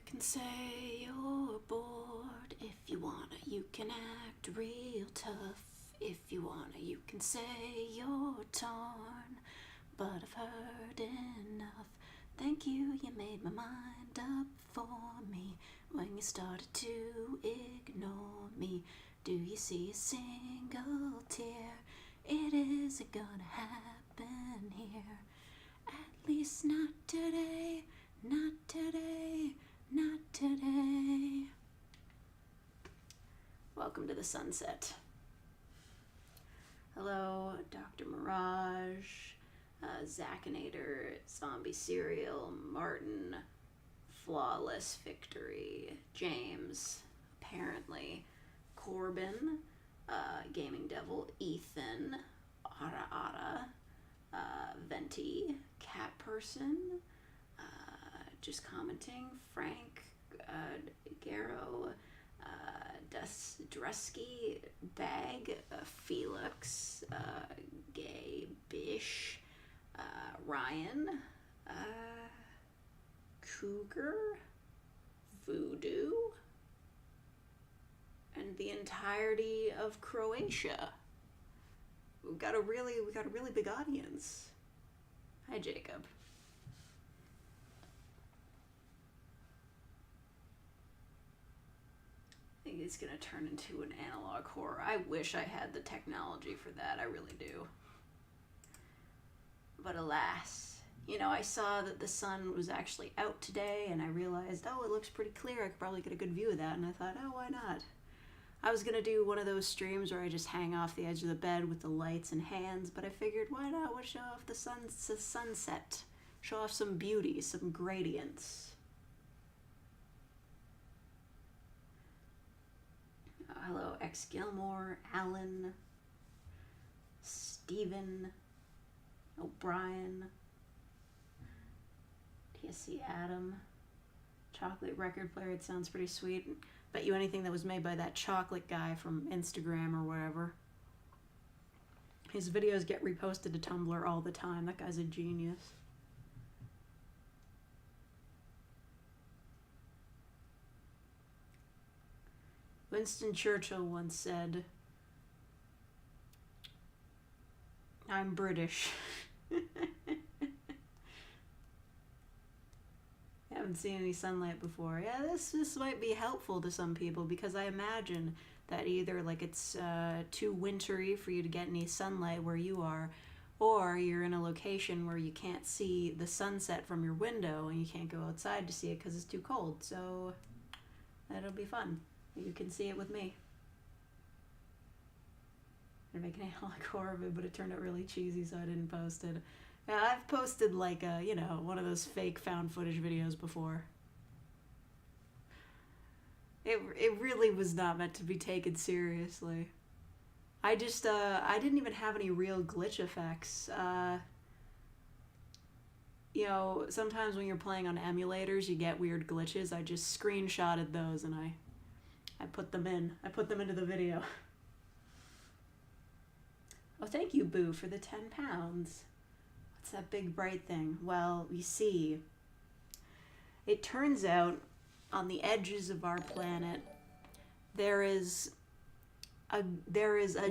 can say you're bored. If you wanna, you can act real tough. If you wanna, you can say you're torn. But I've heard enough. Thank you, you made my mind up for me. When you started to ignore me, do you see a single tear? It isn't gonna happen here. At least not today, not today, not today. Welcome to the sunset. Hello, Dr. Mirage, Zacinator, Zombie Serial, Martin, Flawless Victory, James, apparently, Corbin, Gaming Devil, Ethan, Venti, Cat Person, just commenting, Frank, Garrow, Drusky, Bag, Felix, Gay, Bish, Ryan, Cougar, Voodoo, and the entirety of Croatia. We got a really big audience. Hi, Jacob. I think it's gonna turn into an analog horror. I wish I had the technology for that. I really do. But alas, you know, I saw that the sun was actually out today, and I realized, oh, it looks pretty clear. I could probably get a good view of that, and I thought, oh, why not? I was gonna do one of those streams where I just hang off the edge of the bed with the lights and hands, but I figured, why not? We'll show off the sunset. Show off some beauty, some gradients. Hello, X Gilmore, Alan, Stephen, O'Brien, TSC Adam, chocolate record player. It sounds pretty sweet. Bet you anything that was made by that chocolate guy from Instagram or wherever. His videos get reposted to Tumblr all the time. That guy's a genius. Winston Churchill once said, "I'm British." Haven't seen any sunlight before. Yeah, this might be helpful to some people, because I imagine that either like it's too wintry for you to get any sunlight where you are, or you're in a location where you can't see the sunset from your window and you can't go outside to see it because it's too cold. So that'll be fun. You can see it with me. I'd make an analog horror of it, but it turned out really cheesy, so I didn't post it. Yeah, I've posted like a, you know, one of those fake found footage videos before. It really was not meant to be taken seriously. I just, I didn't even have any real glitch effects. You know, sometimes when you're playing on emulators, you get weird glitches. I just screenshotted those and I put them in. I put them into the video. Oh, thank you, Boo, for the 10 pounds. What's that big bright thing? Well, you see, it turns out on the edges of our planet, there is a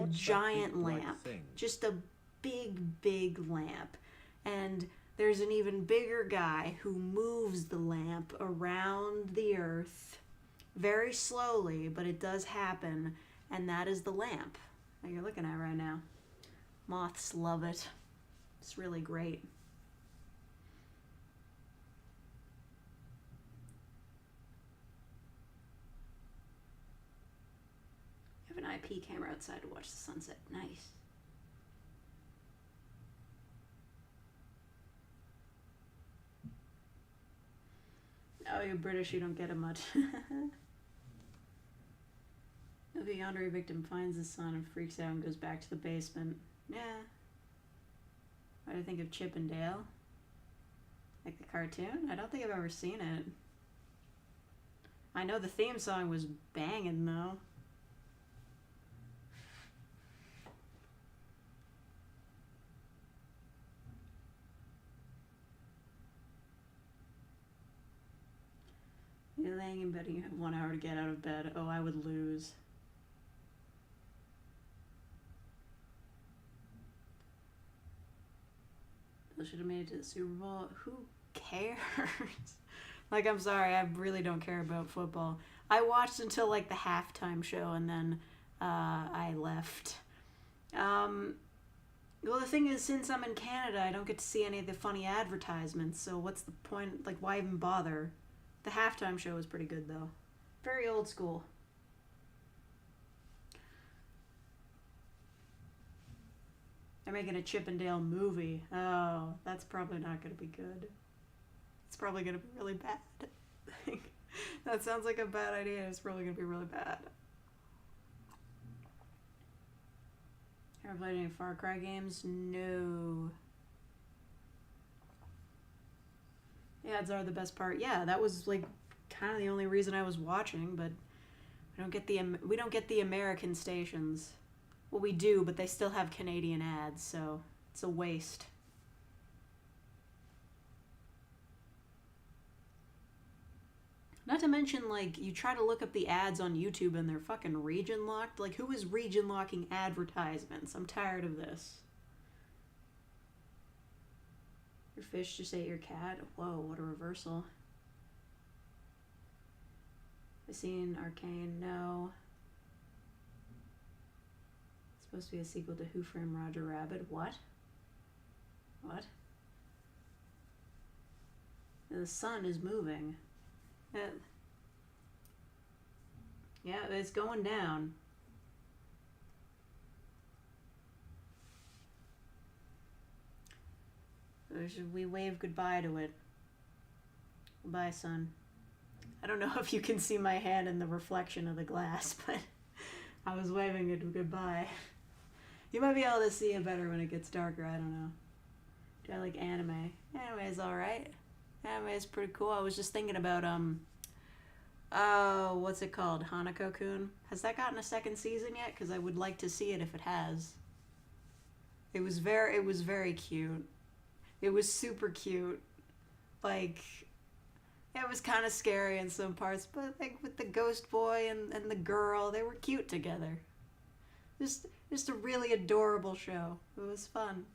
giant lamp. Just a big lamp. And there's an even bigger guy who moves the lamp around the Earth very slowly, but it does happen, and that is the lamp that you're looking at right now. Moths love it. It's really great. You have an IP camera outside to watch the sunset. Nice. Oh, you're British, you don't get it much. If a yandere victim finds the sun and freaks out and goes back to the basement. Yeah. What do you think of Chip and Dale? Like the cartoon? I don't think I've ever seen it. I know the theme song was banging though. betting you have 1 hour to get out of bed. Oh, I would lose. Bill should have made it to the Super Bowl. Who cares? Like, I'm sorry, I really don't care about football. I watched until, like, the halftime show, and then I left. Well, the thing is, since I'm in Canada, I don't get to see any of the funny advertisements, so what's the point? Like, why even bother? The halftime show was pretty good, though. Very old school. They're making a Chip and Dale movie. Oh, that's probably not going to be good. It's probably going to be really bad. That sounds like a bad idea. It's probably going to be really bad. Ever played any Far Cry games? No. The ads are the best part. Yeah, that was like kind of the only reason I was watching, but we don't get the American stations. Well, we do, but they still have Canadian ads, so it's a waste. Not to mention, like, you try to look up the ads on YouTube and they're fucking region locked. Like, who is region locking advertisements? I'm tired of this. Your fish just ate your cat? Whoa, what a reversal. I seen Arcane? No. It's supposed to be a sequel to Who Framed Roger Rabbit. What? What? The sun is moving. Yeah, it's going down. Or should we wave goodbye to it? Goodbye, sun. I don't know if you can see my hand in the reflection of the glass, but I was waving it goodbye. You might be able to see it better when it gets darker, I don't know. Do I like anime? Anime is alright. Anime is pretty cool. I was just thinking about, oh, what's it called? Hanako-kun? Has that gotten a second season yet? Because I would like to see it if it has. It was very cute. It was super cute. Like, it was kind of scary in some parts, but like with the ghost boy and the girl, they were cute together. Just a really adorable show. It was fun.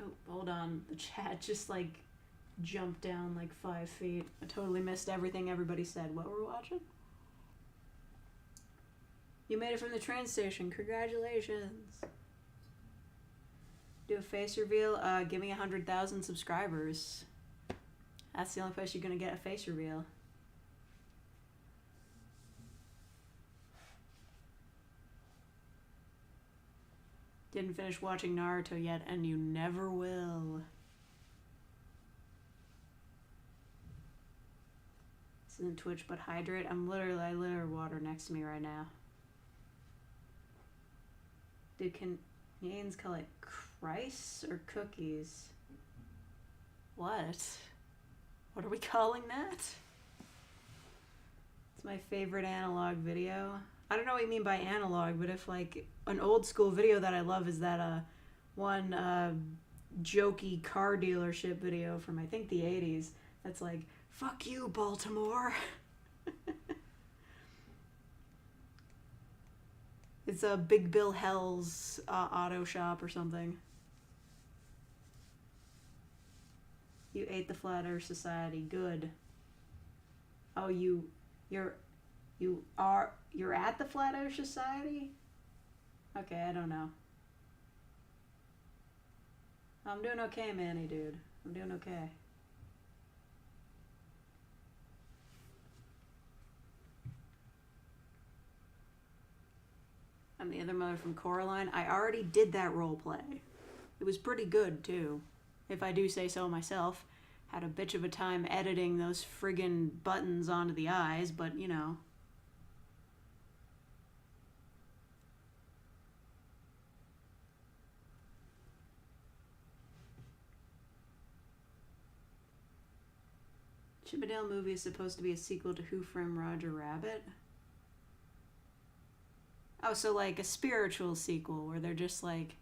Oh, hold on. The chat just like jumped down like 5 feet. I totally missed everything everybody said. What were we watching? You made it from the train station. Congratulations. Do a face reveal. Give me 100,000 subscribers. That's the only place you're gonna get a face reveal. Didn't finish watching Naruto yet, and you never will. This isn't Twitch, but hydrate. I literally water next to me right now. Do Canadians call it Christ or cookies? What? What are we calling that? It's my favorite analog video. I don't know what you mean by analog, but if like an old school video that I love is that one jokey car dealership video from I think the 80s that's like, fuck you, Baltimore. It's a Big Bill Hell's auto shop or something. You ate the Flat Earth Society. Good. Oh, you're at the Flat Earth Society? Okay, I don't know. I'm doing okay, Manny, dude. I'm doing okay. I'm the other mother from Coraline. I already did that role play. It was pretty good, too. If I do say so myself. Had a bitch of a time editing those friggin' buttons onto the eyes, but, you know. Chippendale movie is supposed to be a sequel to Who Framed Roger Rabbit? Oh, so like a spiritual sequel where they're just like,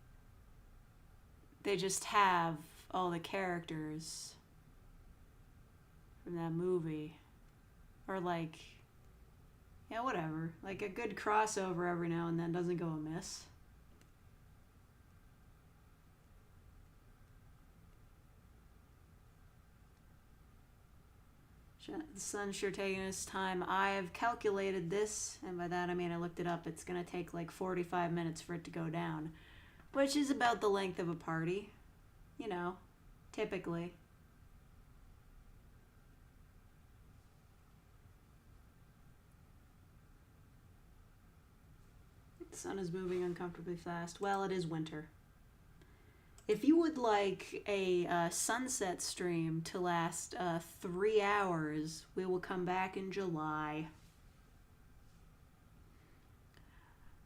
they just have all the characters from that movie. Or like, yeah, whatever. Like a good crossover every now and then doesn't go amiss. The sun's sure taking its time. I have calculated this, and by that I mean I looked it up. It's going to take like 45 minutes for it to go down, which is about the length of a party, you know, typically. The sun is moving uncomfortably fast. Well, it is winter. If you would like a sunset stream to last 3 hours, we will come back in July.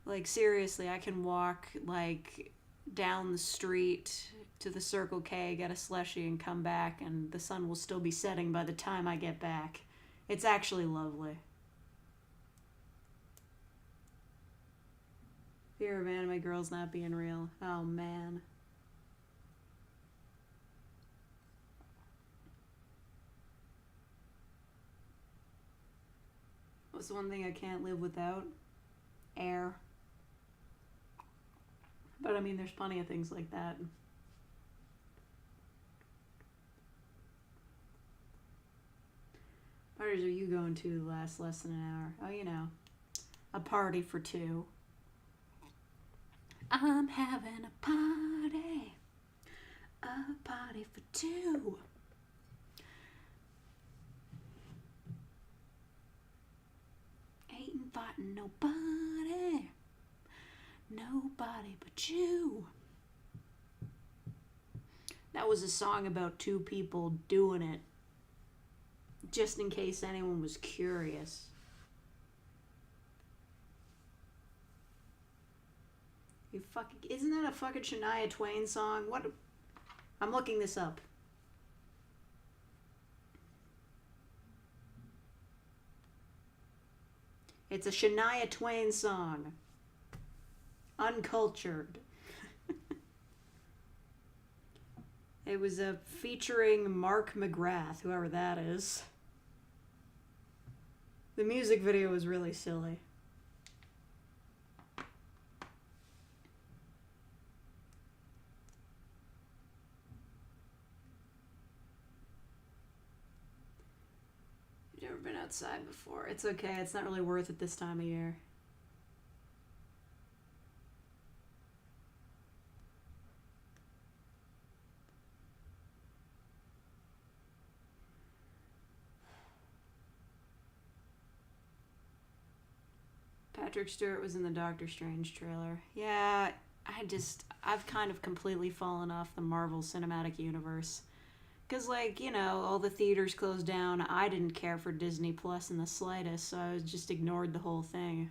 Like, seriously, I can walk, like, down the street to the Circle K, get a slushie, and come back, and the sun will still be setting by the time I get back. It's actually lovely. Fear of anime girls not being real. Oh, man. What's the one thing I can't live without? Air. But I mean, there's plenty of things like that. Parties are you going to last less than an hour? Oh, you know, a party for two. I'm having a party for two. Ain't inviting nobody but you. That was a song about two people doing it, just in case anyone was curious. Isn't that a fucking Shania Twain song? What? I'm looking this up. It's a Shania Twain song. Uncultured. It was featuring Mark McGrath, whoever that is. The music video was really silly. You've never been outside before. It's okay. It's not really worth it this time of year. Patrick Stewart was in the Doctor Strange trailer. Yeah, I've kind of completely fallen off the Marvel Cinematic Universe. Because, like, you know, all the theaters closed down. I didn't care for Disney Plus in the slightest, so I just ignored the whole thing.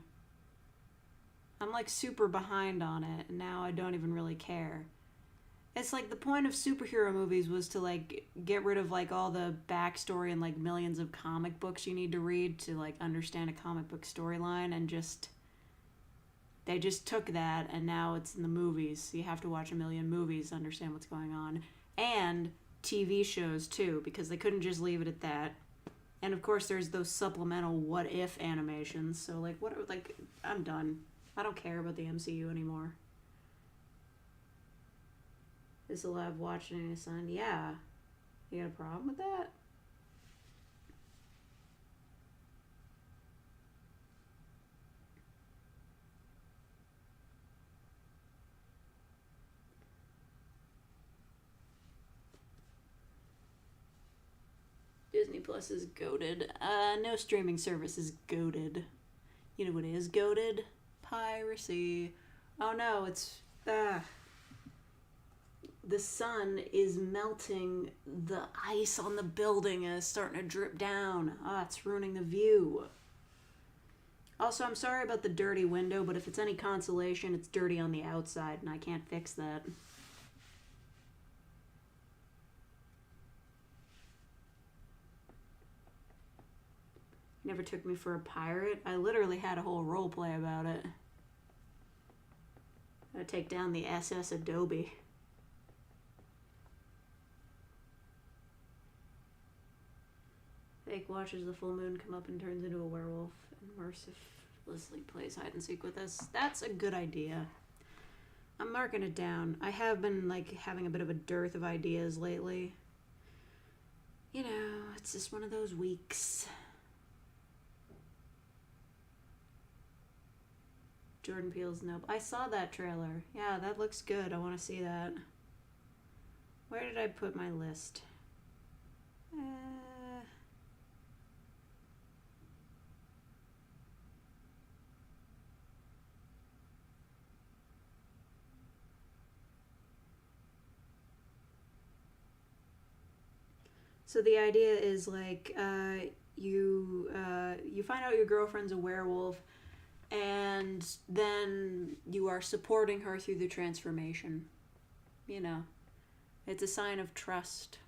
I'm, like, super behind on it, and now I don't even really care. It's like the point of superhero movies was to, like, get rid of, like, all the backstory and, like, millions of comic books you need to read to, like, understand a comic book storyline, and they just took that, and now it's in the movies. So you have to watch a million movies to understand what's going on. And TV shows, too, because they couldn't just leave it at that. And, of course, there's those supplemental what-if animations. So, like, I'm done. I don't care about the MCU anymore. Is allowed watching in his son? Yeah. You got a problem with that? Disney Plus is goated. No streaming service is goated. You know what is goated? Piracy. Oh no, it's the sun is melting the ice on the building and it's starting to drip down. It's ruining the view. Also, I'm sorry about the dirty window, but if it's any consolation, it's dirty on the outside and I can't fix that. Never took me for a pirate. I literally had a whole role play about it. I take down the SS Adobe. Fake watches the full moon come up and turns into a werewolf and mercilessly plays hide and seek with us. That's a good idea. I'm marking it down. I have been like having a bit of a dearth of ideas lately. You know, it's just one of those weeks. Jordan Peele's Nope. I saw that trailer. Yeah, that looks good. I want to see that. Where did I put my list? So the idea is like you find out your girlfriend's a werewolf, and then you are supporting her through the transformation. You know, it's a sign of trust.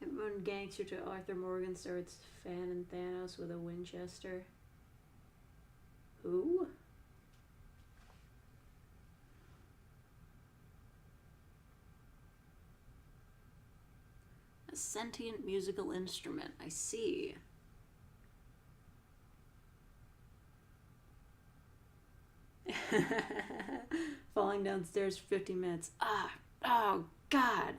When gangster to Arthur Morgan starts fanning Thanos with a Winchester. Who? A sentient musical instrument. I see. Falling downstairs for 50 minutes. Oh, God.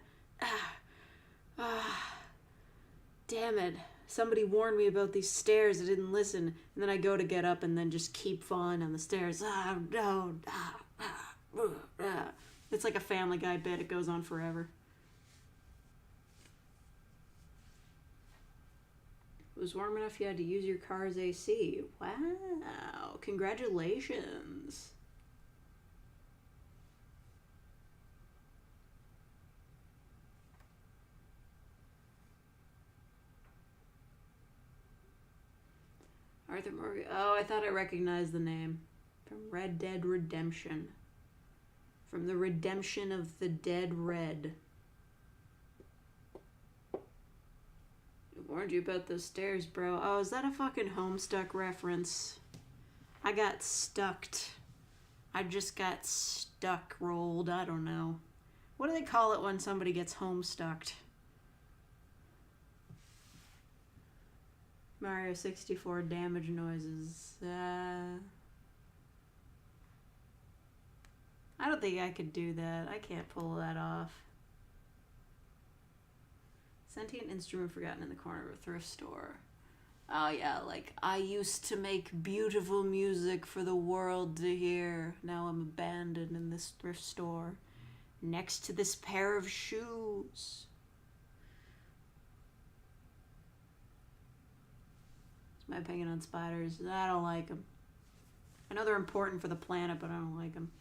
Damn it. Somebody warned me about these stairs. I didn't listen. And then I go to get up and then just keep falling down the stairs. No. It's like a Family Guy bit. It goes on forever. It was warm enough you had to use your car's AC. Wow. Congratulations. Arthur Morgan. Oh, I thought I recognized the name. From Red Dead Redemption. From the redemption of the dead Red. I warned you about those stairs, bro. Oh, is that a fucking Homestuck reference? I got stucked. I just got stuck rolled. I don't know. What do they call it when somebody gets homestucked? Mario 64 damage noises. I don't think I could do that. I can't pull that off. Sentient instrument forgotten in the corner of a thrift store. Oh yeah, like, I used to make beautiful music for the world to hear. Now I'm abandoned in this thrift store. Next to this pair of shoes. My opinion on spiders. I don't like them. I know they're important for the planet, but I don't like them.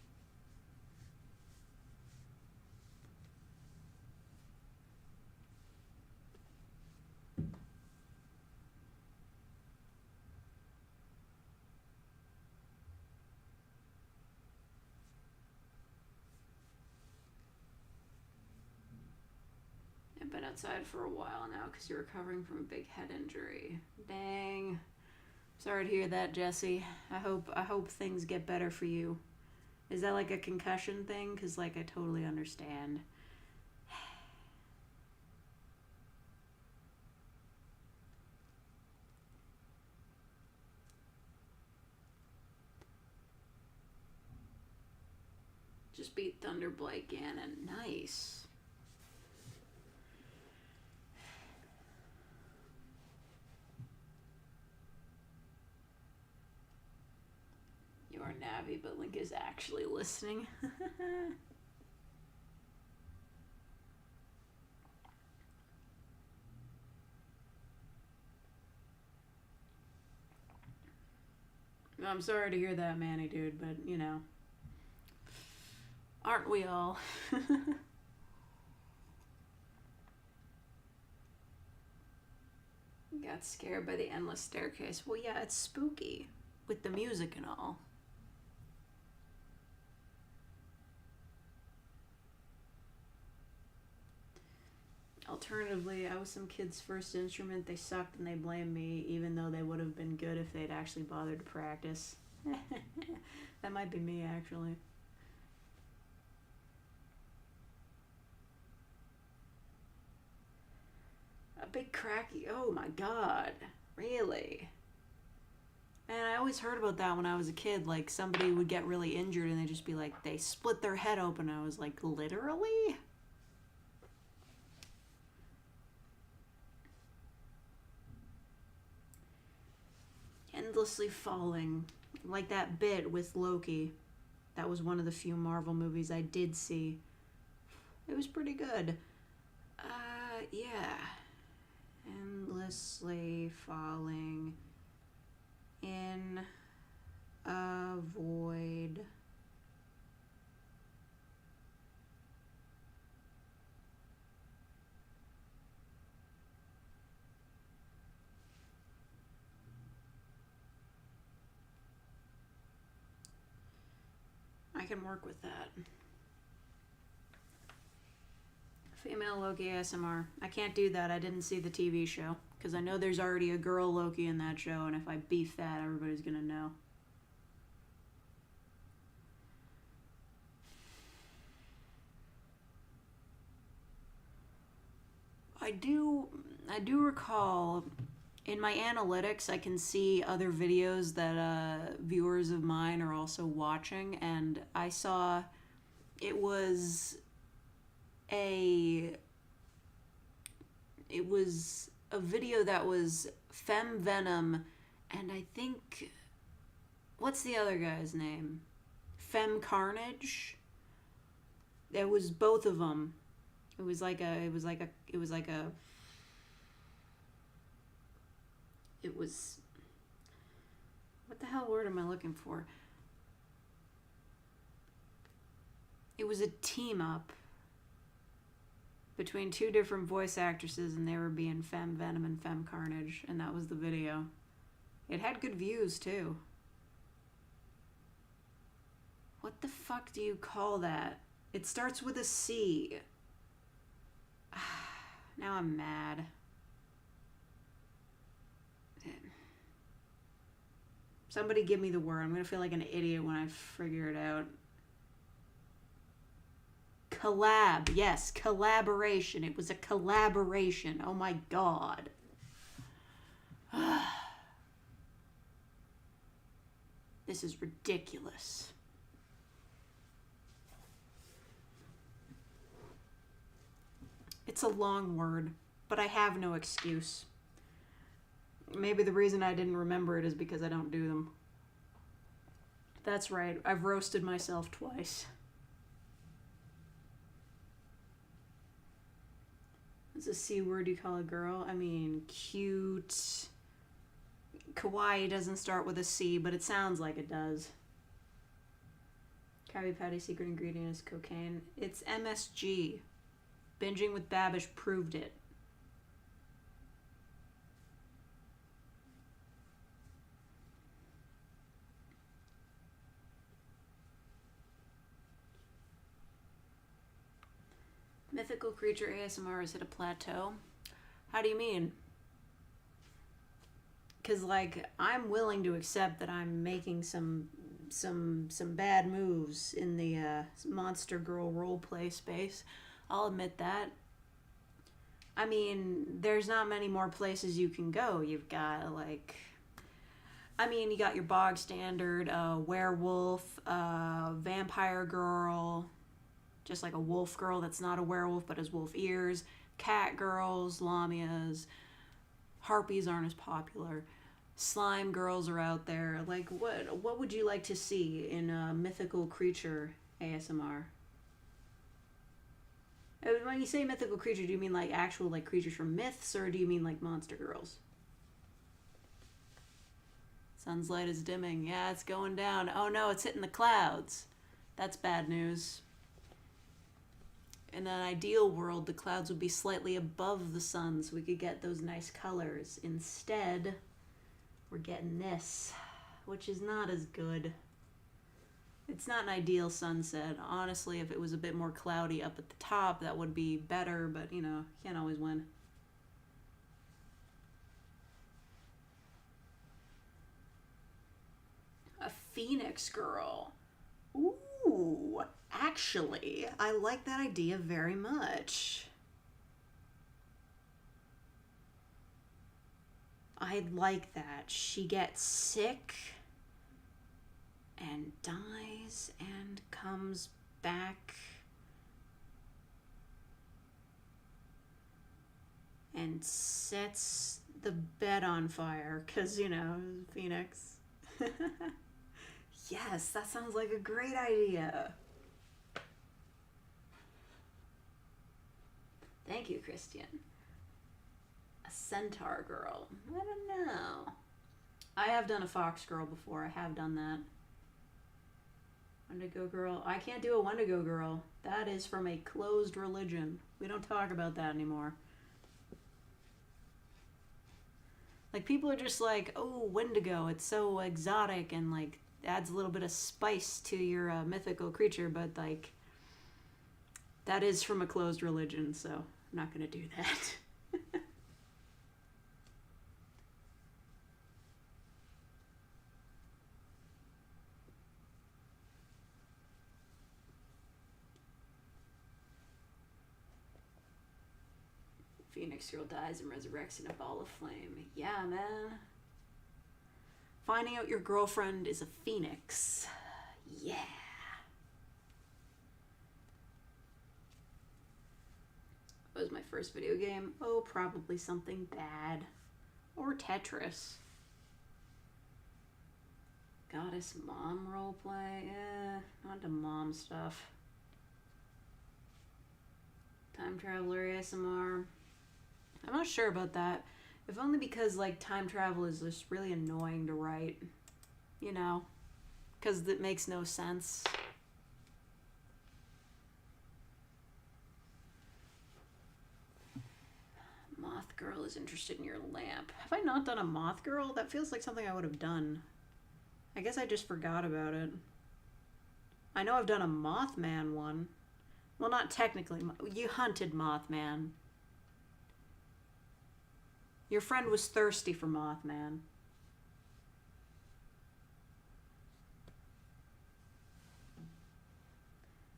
I've been outside for a while now because you're recovering from a big head injury. Dang. Sorry to hear that, Jesse. I hope things get better for you. Is that like a concussion thing? Because, like, I totally understand. Just beat Thunderblight Ganon. Nice. You are Navi, but Link is actually listening. I'm sorry to hear that, Manny, dude, but, you know. Aren't we all? Got scared by the endless staircase. Well, yeah, it's spooky. With the music and all. Alternatively, I was some kid's first instrument. They sucked and they blamed me, even though they would have been good if they'd actually bothered to practice. That might be me, actually. A big cracky. Oh my god. Really? And I always heard about that when I was a kid. Like, somebody would get really injured and they'd just be like, they split their head open. I was like, literally? Endlessly falling. Like that bit with Loki. That was one of the few Marvel movies I did see. It was pretty good. Yeah. Endlessly falling in a void. I can work with that. Female Loki ASMR. I can't do that. I didn't see the TV show. Because I know there's already a girl Loki in that show, and if I beef that, everybody's gonna know. I do recall in my analytics I can see other videos that viewers of mine are also watching, and I saw it was a video that was Fem Venom, and I think, what's the other guy's name? Fem Carnage. There was both of them. It was what the hell word am I looking for? It was a team up between two different voice actresses, and they were being Fem Venom and Fem Carnage, and that was the video. It had good views, too. What the fuck do you call that? It starts with a C. Now I'm mad. Somebody give me the word. I'm gonna feel like an idiot when I figure it out. Collab. Yes, collaboration. It was a collaboration. Oh my god. This is ridiculous. It's a long word, but I have no excuse. Maybe the reason I didn't remember it is because I don't do them. That's right, I've roasted myself twice. What's a C word you call a girl? I mean, cute. Kawaii doesn't start with a C, but it sounds like it does. Krabby Patty's secret ingredient is cocaine. It's MSG. Binging with Babish proved it. Mythical creature ASMR has hit a plateau. How do you mean? Because, like, I'm willing to accept that I'm making some bad moves in the Monster Girl roleplay space. I'll admit that. I mean, there's not many more places you can go. You've got, like, I mean, you got your bog standard werewolf, vampire girl, just like a wolf girl that's not a werewolf but has wolf ears, cat girls, lamias, harpies aren't as popular, slime girls are out there. Like, what would you like to see in a mythical creature ASMR? When you say mythical creature, do you mean like actual like creatures from myths, or do you mean like monster girls? Sun's light is dimming. Yeah, it's going down. Oh no, it's hitting the clouds. That's bad news. In an ideal world, the clouds would be slightly above the sun so we could get those nice colors. Instead, we're getting this, which is not as good. It's not an ideal sunset. Honestly, if it was a bit more cloudy up at the top, that would be better, but you know, can't always win. A phoenix girl. Ooh, actually, I like that idea very much. I like that. She gets sick and dies and comes back and sets the bed on fire because, you know, Phoenix. Yes, that sounds like a great idea. Thank you, Christian. A centaur girl. I don't know. I have done a fox girl before. I have done that. Wendigo girl. I can't do a Wendigo girl. That is from a closed religion. We don't talk about that anymore. Like, people are just like, oh, Wendigo, it's so exotic and, like, adds a little bit of spice to your mythical creature, but, like, that is from a closed religion, so I'm not going to do that. Phoenix girl dies and resurrects in a ball of flame. Yeah, man. Finding out your girlfriend is a phoenix. Yeah. What was my first video game? Oh, probably something bad. Or Tetris. Goddess mom roleplay? Not into mom stuff. Time Traveler ASMR. I'm not sure about that. If only because, like, time travel is just really annoying to write. You know? Because it makes no sense. Moth girl is interested in your lamp. Have I not done a moth girl? That feels like something I would have done. I guess I just forgot about it. I know I've done a Mothman one. Well, not technically. You hunted Mothman. Your friend was thirsty for Mothman.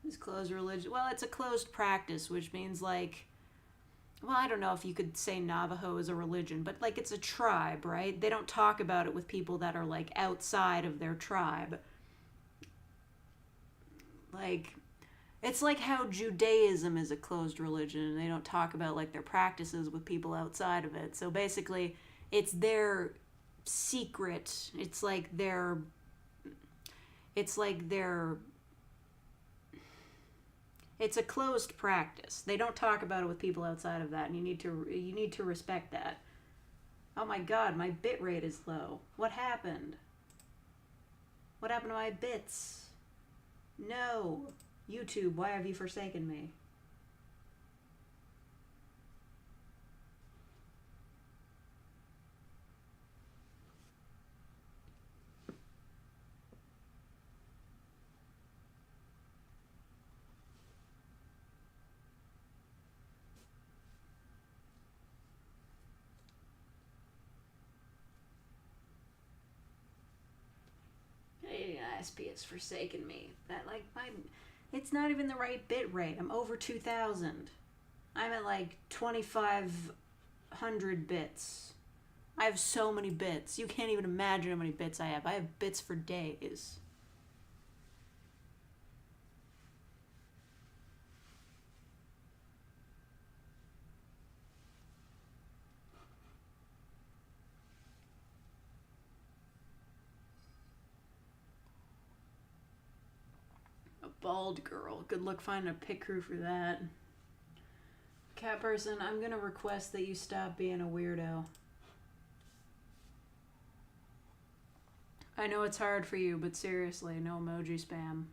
It's closed religion. Well, it's a closed practice, which means, like, well, I don't know if you could say Navajo is a religion, but, like, it's a tribe, right? They don't talk about it with people that are, like, outside of their tribe. Like, it's like how Judaism is a closed religion and they don't talk about, like, their practices with people outside of it. So basically, it's their secret. It's like their it's a closed practice. They don't talk about it with people outside of that, and you need to respect that. Oh my god, my bit rate is low. What happened? What happened to my bits? No. YouTube, why have you forsaken me? ISP has forsaken me. That, like, it's not even the right bit rate. I'm over 2,000. I'm at, like, 2,500 bits. I have so many bits. You can't even imagine how many bits I have. I have bits for days. Bald girl. Good luck finding a pit crew for that. Cat person, I'm gonna request that you stop being a weirdo. I know it's hard for you, but seriously, no emoji spam.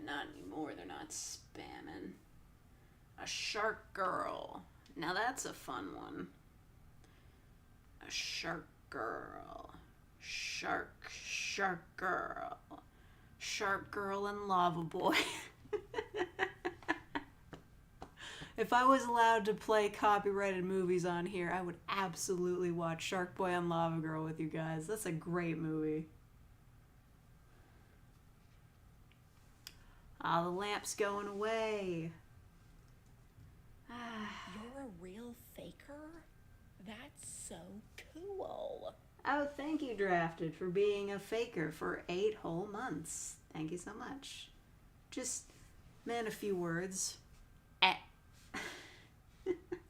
not anymore. They're not spamming. A shark girl. Now that's a fun one. A shark girl. Shark girl. Shark girl and lava boy. If I was allowed to play copyrighted movies on here, I would absolutely watch Shark Boy and Lava Girl with you guys. That's a great movie. Ah, the lamp's going away. You're a real faker? That's so cool. Oh, thank you, Drafted, for being a faker for 8 whole months. Thank you so much. Just, man, a few words.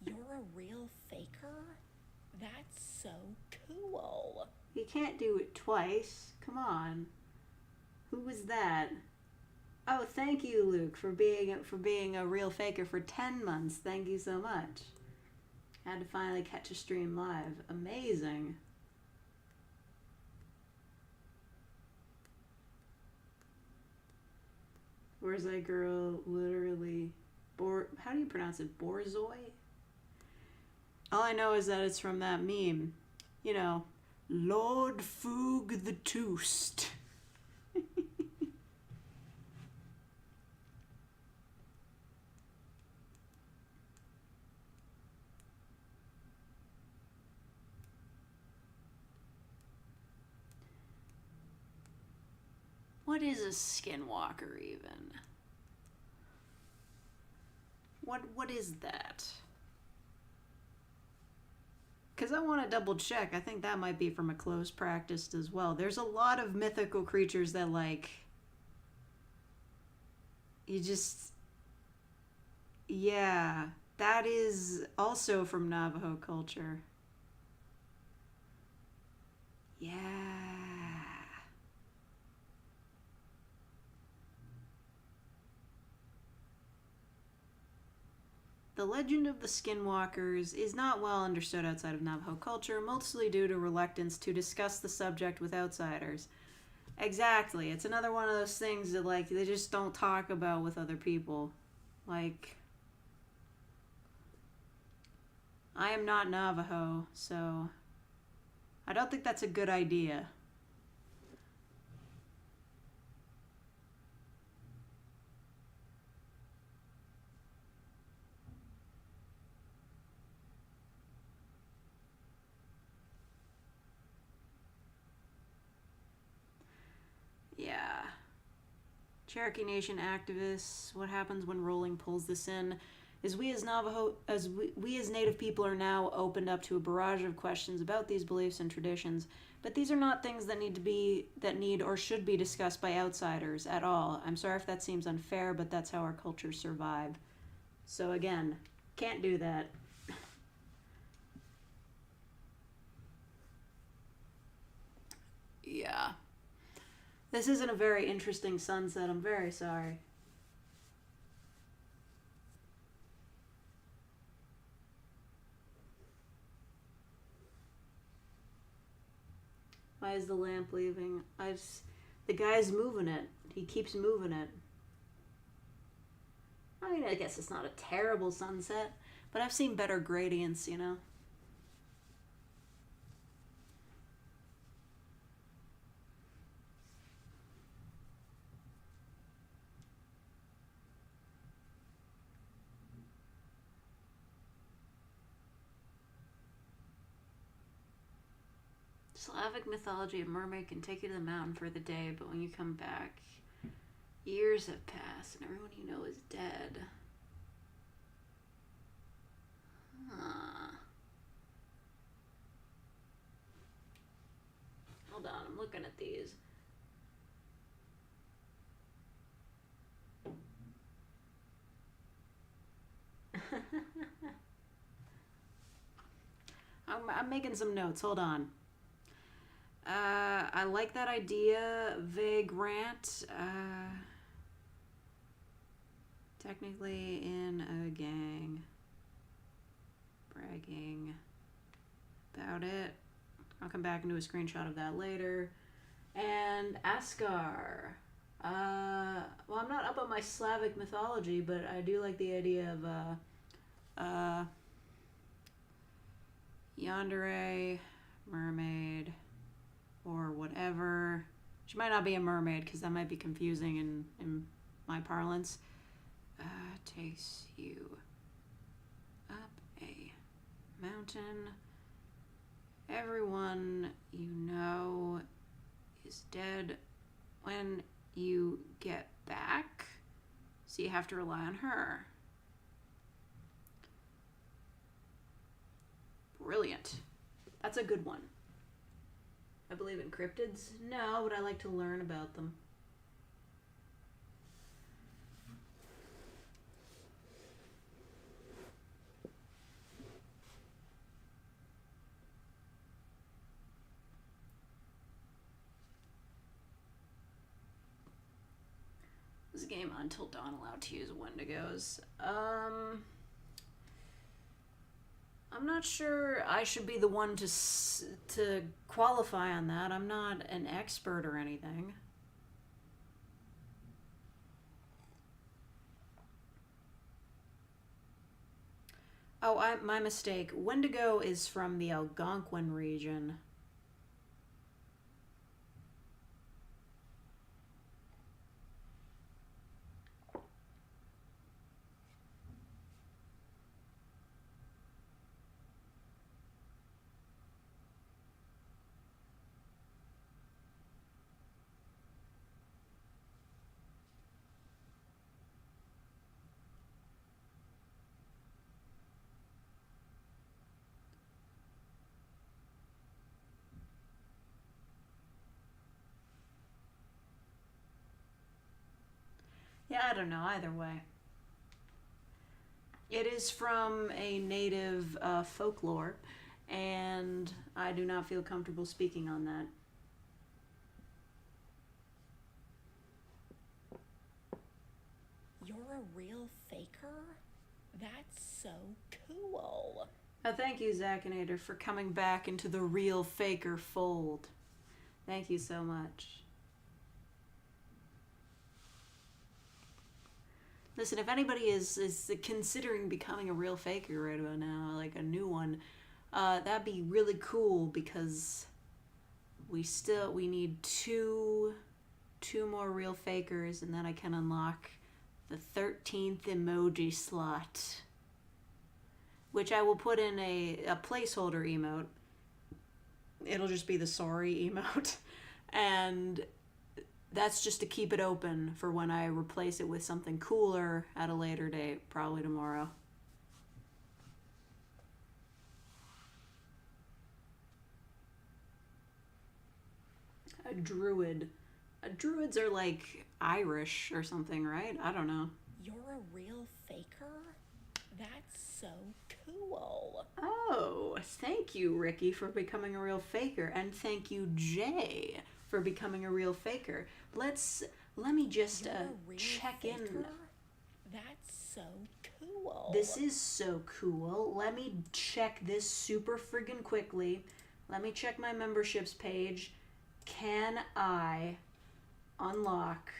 You're a real faker? That's so cool. You can't do it twice. Come on. Who was that? Oh, thank you, Luke, for being a real faker for 10 months. Thank you so much. Had to finally catch a stream live. Amazing. Where's that girl literally? How do you pronounce it? Borzoi? All I know is that it's from that meme. You know, Lord Foog the Toost. What is a skinwalker even? What is that? Because I want to double check. I think that might be from a close practice as well. There's a lot of mythical creatures that, like, you just... Yeah, that is also from Navajo culture. Yeah. The legend of the Skinwalkers is not well understood outside of Navajo culture, mostly due to reluctance to discuss the subject with outsiders. Exactly. It's another one of those things that, like, they just don't talk about with other people. Like, I am not Navajo, so I don't think that's a good idea. Yeah. Cherokee Nation activists, what happens when Rolling pulls this in is we as Navajo, we as Native people are now opened up to a barrage of questions about these beliefs and traditions, but these are not things that need or should be discussed by outsiders at all. I'm sorry if that seems unfair, but that's how our cultures survive. So again, can't do that. Yeah. This isn't a very interesting sunset. I'm very sorry. Why is the lamp leaving? The guy's moving it. He keeps moving it. I mean, I guess it's not a terrible sunset, but I've seen better gradients, you know? Slavic mythology, a mermaid can take you to the mountain for the day, but when you come back, years have passed and everyone you know is dead. Huh. Hold on, I'm looking at these. I'm making some notes. Hold on. I like that idea. Vagrant. Technically in a gang. Bragging about it. I'll come back and do a screenshot of that later. And Askar. Well, I'm not up on my Slavic mythology, but I do like the idea of yandere, mermaid, or whatever. She might not be a mermaid because that might be confusing in my parlance. Takes you up a mountain. Everyone you know is dead when you get back, so you have to rely on her. Brilliant. That's a good one. I believe in cryptids. No, but I like to learn about them. This game Until Dawn allowed to use Wendigos. I'm not sure I should be the one to qualify on that. I'm not an expert or anything. Oh, my mistake. Wendigo is from the Algonquin region. Yeah, I don't know, either way. It is from a native folklore, and I do not feel comfortable speaking on that. You're a real faker? That's so cool. Thank you, Zakinator, for coming back into the real faker fold. Thank you so much. Listen, if anybody is considering becoming a real faker right about now, like a new one, that'd be really cool because we need two more real fakers, and then I can unlock the 13th emoji slot, which I will put in a placeholder emote. It'll just be the sorry emote, and that's just to keep it open for when I replace it with something cooler at a later date, probably tomorrow. A druid. Druids are like Irish or something, right? I don't know. You're a real faker? That's so cool. Oh, thank you, Ricky, for becoming a real faker, and thank you, Jay, for becoming a real faker. Let me just check in. That's so cool. This is so cool. Let me check this super friggin' quickly. Let me check my memberships page. Can I unlock?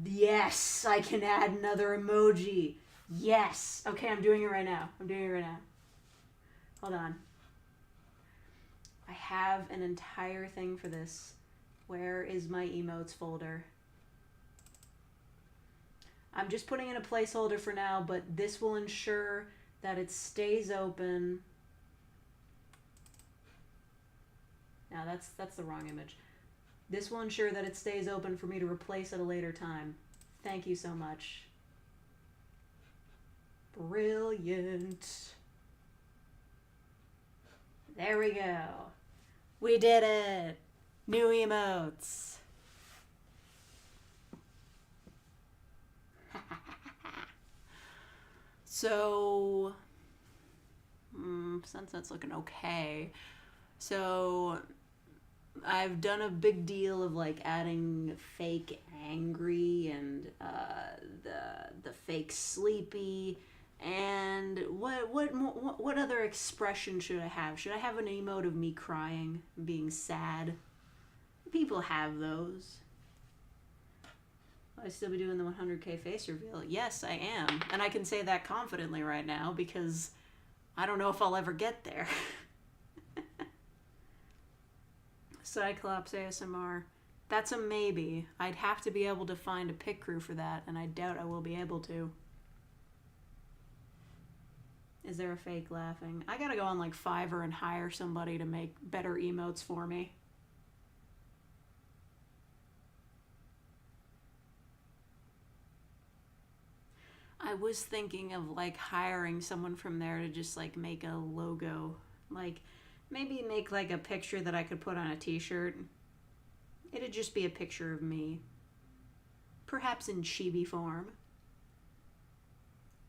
Yes, I can add another emoji. Yes. Okay, I'm doing it right now. Hold on. I have an entire thing for this. Where is my emotes folder? I'm just putting in a placeholder for now, but this will ensure that it stays open. Now that's the wrong image. This will ensure that it stays open for me to replace at a later time. Thank you so much. Brilliant. There we go. We did it. New emotes. So, sunset's looking okay. So, I've done a big deal of like adding fake angry and the fake sleepy. And what other expression should I have? Should I have an emote of me crying, being sad? People have those. Will I still be doing the 100K face reveal? Yes, I am. And I can say that confidently right now because I don't know if I'll ever get there. Cyclops ASMR. That's a maybe. I'd have to be able to find a pick crew for that, and I doubt I will be able to. Is there a fake laughing? I gotta go on like Fiverr and hire somebody to make better emotes for me. I was thinking of like hiring someone from there to just like make a logo. Like maybe make like a picture that I could put on a t-shirt. It'd just be a picture of me. Perhaps in chibi form.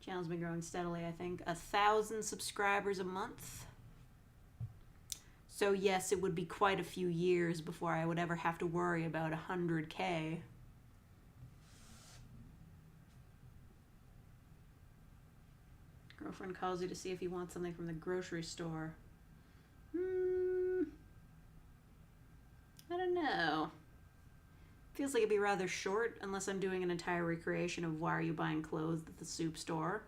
Channel's been growing steadily, I think. 1,000 subscribers a month. So yes, it would be quite a few years before I would ever have to worry about 100K. Girlfriend calls you to see if you want something from the grocery store. I don't know. Feels like it'd be rather short unless I'm doing an entire recreation of Why Are You Buying Clothes at the Soup Store.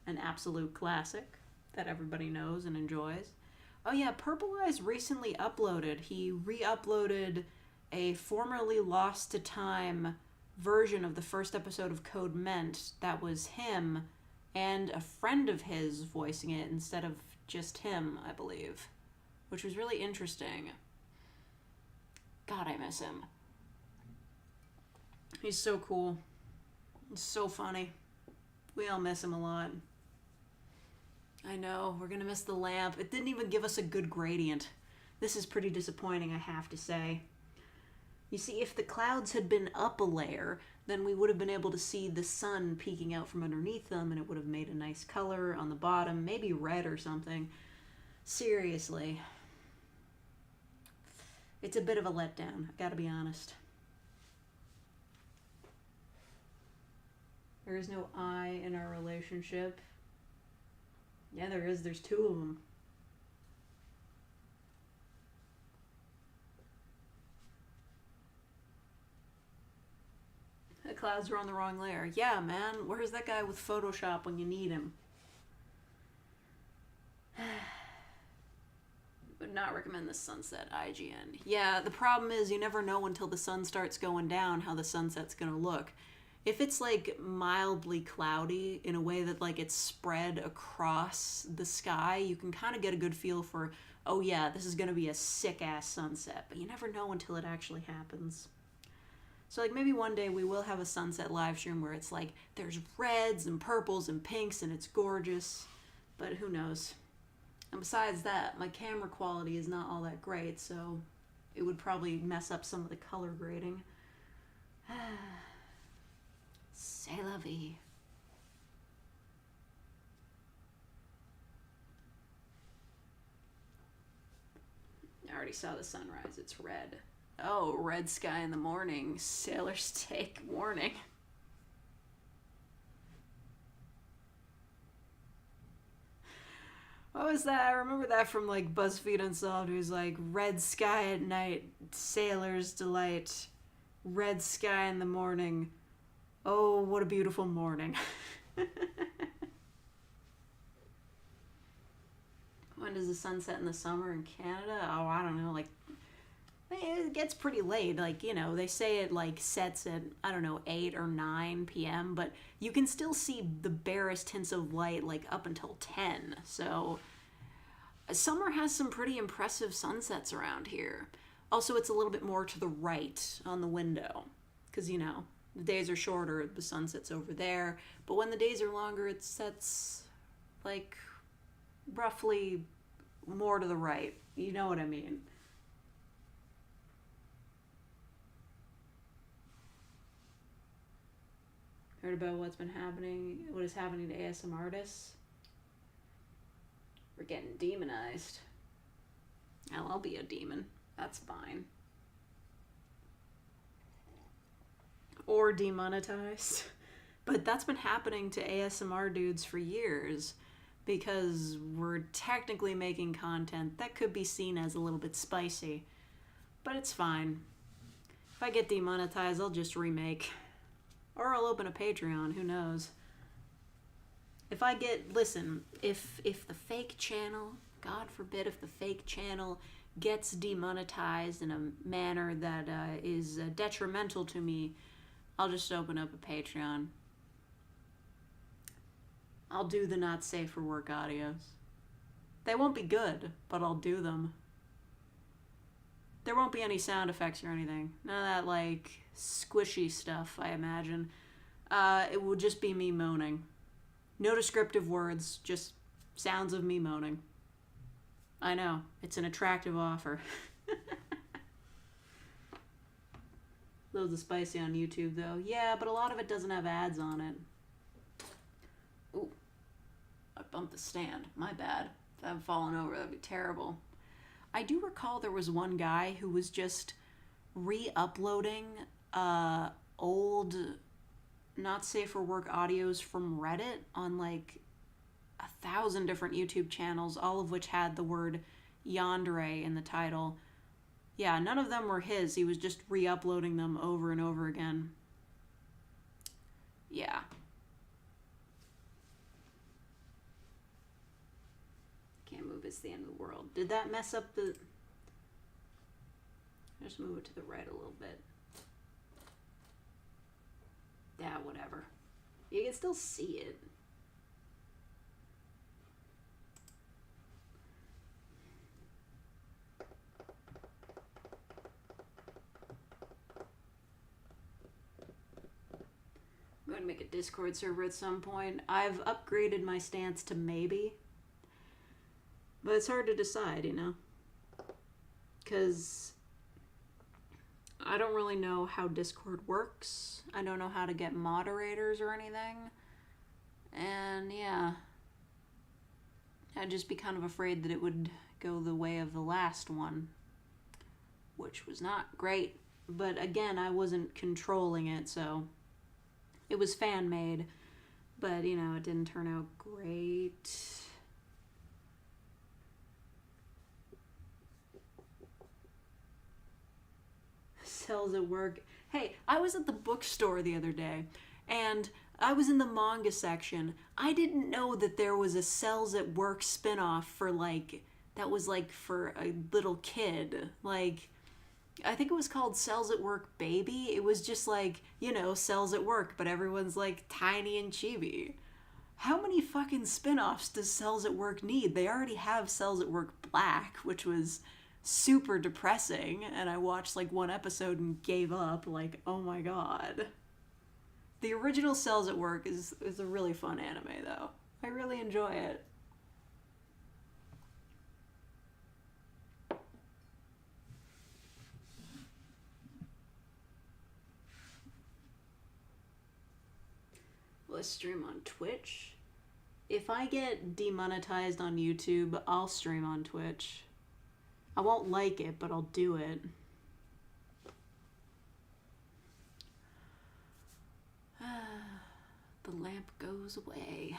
An absolute classic that everybody knows and enjoys. Oh yeah, Purple Eyes recently uploaded. He re-uploaded a formerly lost to time version of the first episode of Code Ment that was him and a friend of his voicing it instead of just him, I believe, which was really interesting. God, I miss him. He's so cool. He's so funny. We all miss him a lot. I know, we're gonna miss the lamp. It didn't even give us a good gradient. This is pretty disappointing, I have to say. You see, if the clouds had been up a layer, then we would have been able to see the sun peeking out from underneath them, and it would have made a nice color on the bottom, maybe red or something. Seriously. It's a bit of a letdown, I gotta be honest. There is no I in our relationship. Yeah, there is. There's two of them. The clouds are on the wrong layer. Yeah, man. Where's that guy with Photoshop when you need him? Would not recommend this sunset, IGN. Yeah, the problem is you never know until the sun starts going down how the sunset's gonna look. If it's like mildly cloudy in a way that like it's spread across the sky, you can kind of get a good feel for, oh yeah, this is gonna be a sick ass sunset, but you never know until it actually happens. So like maybe one day we will have a sunset live stream where it's like there's reds and purples and pinks and it's gorgeous, but who knows. And besides that, my camera quality is not all that great, so it would probably mess up some of the color grading. C'est la vie. I already saw the sunrise. It's red. Oh, red sky in the morning. Sailors take warning. What was that? I remember that from like BuzzFeed Unsolved. It was like red sky at night, sailors delight. Red sky in the morning. Oh, what a beautiful morning. When does the sun set in the summer in Canada? Oh, I don't know, like, it gets pretty late. Like, you know, they say it, like, sets at, I don't know, 8 or 9 p.m., but you can still see the barest hints of light, like, up until 10. So, summer has some pretty impressive sunsets around here. Also, it's a little bit more to the right on the window, because, you know, the days are shorter, the sun sets over there, but when the days are longer, it sets, like, roughly more to the right. You know what I mean. Heard about what is happening to ASM artists? We're getting demonized. Hell, I'll be a demon. That's fine. Or demonetized. But that's been happening to ASMR dudes for years because we're technically making content that could be seen as a little bit spicy. But it's fine. If I get demonetized, I'll just remake. Or I'll open a Patreon, who knows. If I get, listen, if the fake channel, God forbid, if the fake channel gets demonetized in a manner that is detrimental to me, I'll just open up a Patreon. I'll do the not safe for work audios. They won't be good, but I'll do them. There won't be any sound effects or anything. None of that, like, squishy stuff, I imagine. It will just be me moaning. No descriptive words, just sounds of me moaning. I know, it's an attractive offer. Loads of spicy on YouTube, though. Yeah, but a lot of it doesn't have ads on it. Ooh, I bumped the stand. My bad. If I've fallen over, that'd be terrible. I do recall there was one guy who was just re-uploading old not safe for work audios from Reddit on like 1,000 different YouTube channels, all of which had the word yandere in the title. Yeah, none of them were his. He was just re-uploading them over and over again. Yeah. Can't move, it's the end of the world. Did that mess up the... Just move it to the right a little bit. Yeah, whatever. You can still see it. I'm going to make a Discord server at some point. I've upgraded my stance to maybe. But it's hard to decide, you know? Because I don't really know how Discord works. I don't know how to get moderators or anything. And yeah, I'd just be kind of afraid that it would go the way of the last one, which was not great. But again, I wasn't controlling it, so it was fan-made. But, you know, it didn't turn out great. Cells at work. Hey, I was at the bookstore the other day, and I was in the manga section. I didn't know that there was a Cells at Work spinoff for, like, that was, like, for a little kid. Like, I think it was called Cells at Work Baby. It was just, like, you know, Cells at Work, but everyone's, like, tiny and chibi. How many fucking spinoffs does Cells at Work need? They already have Cells at Work Black, which was super depressing, and I watched like one episode and gave up. Like, oh my god. The original Cells at Work is a really fun anime, though. I really enjoy it. Will I stream on Twitch? If I get demonetized on YouTube, I'll stream on Twitch. I won't like it, but I'll do it. The lamp goes away.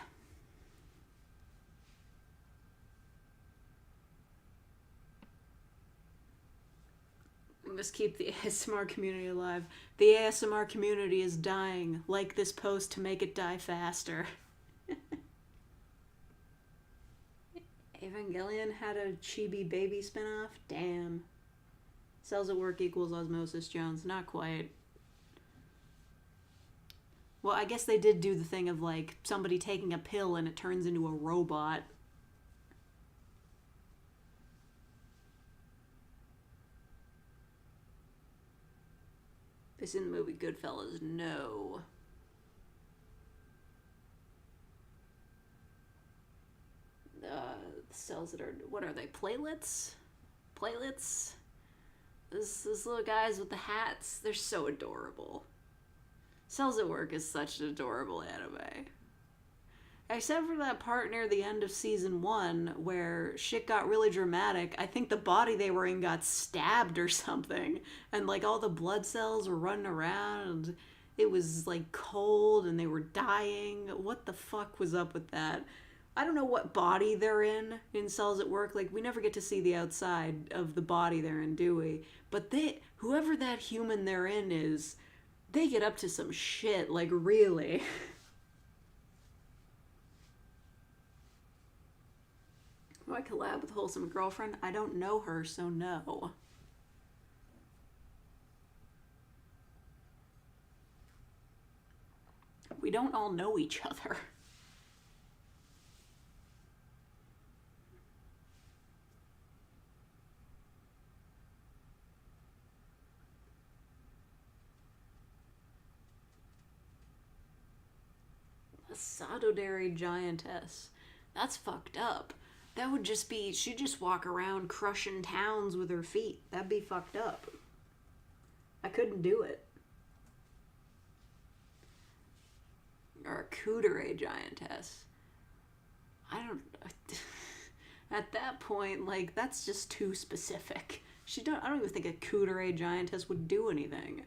We must keep the ASMR community alive. The ASMR community is dying. Like this post to make it die faster. Evangelion had a chibi baby spinoff? Damn. Cells at Work equals Osmosis Jones. Not quite. Well, I guess they did do the thing of, like, somebody taking a pill and it turns into a robot. This in the movie Goodfellas? No. Cells that are, what are they, platelets? Platelets? These little guys with the hats, they're so adorable. Cells at Work is such an adorable anime. Except for that part near the end of season 1 where shit got really dramatic. I think the body they were in got stabbed or something. And like all the blood cells were running around. And it was like cold and they were dying. What the fuck was up with that? I don't know what body they're in Cells at Work. Like, we never get to see the outside of the body they're in, do we? But whoever that human they're in is, they get up to some shit, like, really. Do I collab with Wholesome Girlfriend? I don't know her, so no. We don't all know each other. A Sododary giantess. That's fucked up. That would just be, she'd just walk around crushing towns with her feet. That'd be fucked up. I couldn't do it. Or a Cooteray giantess. I don't... At that point, like, that's just too specific. I don't even think a Cooteray giantess would do anything.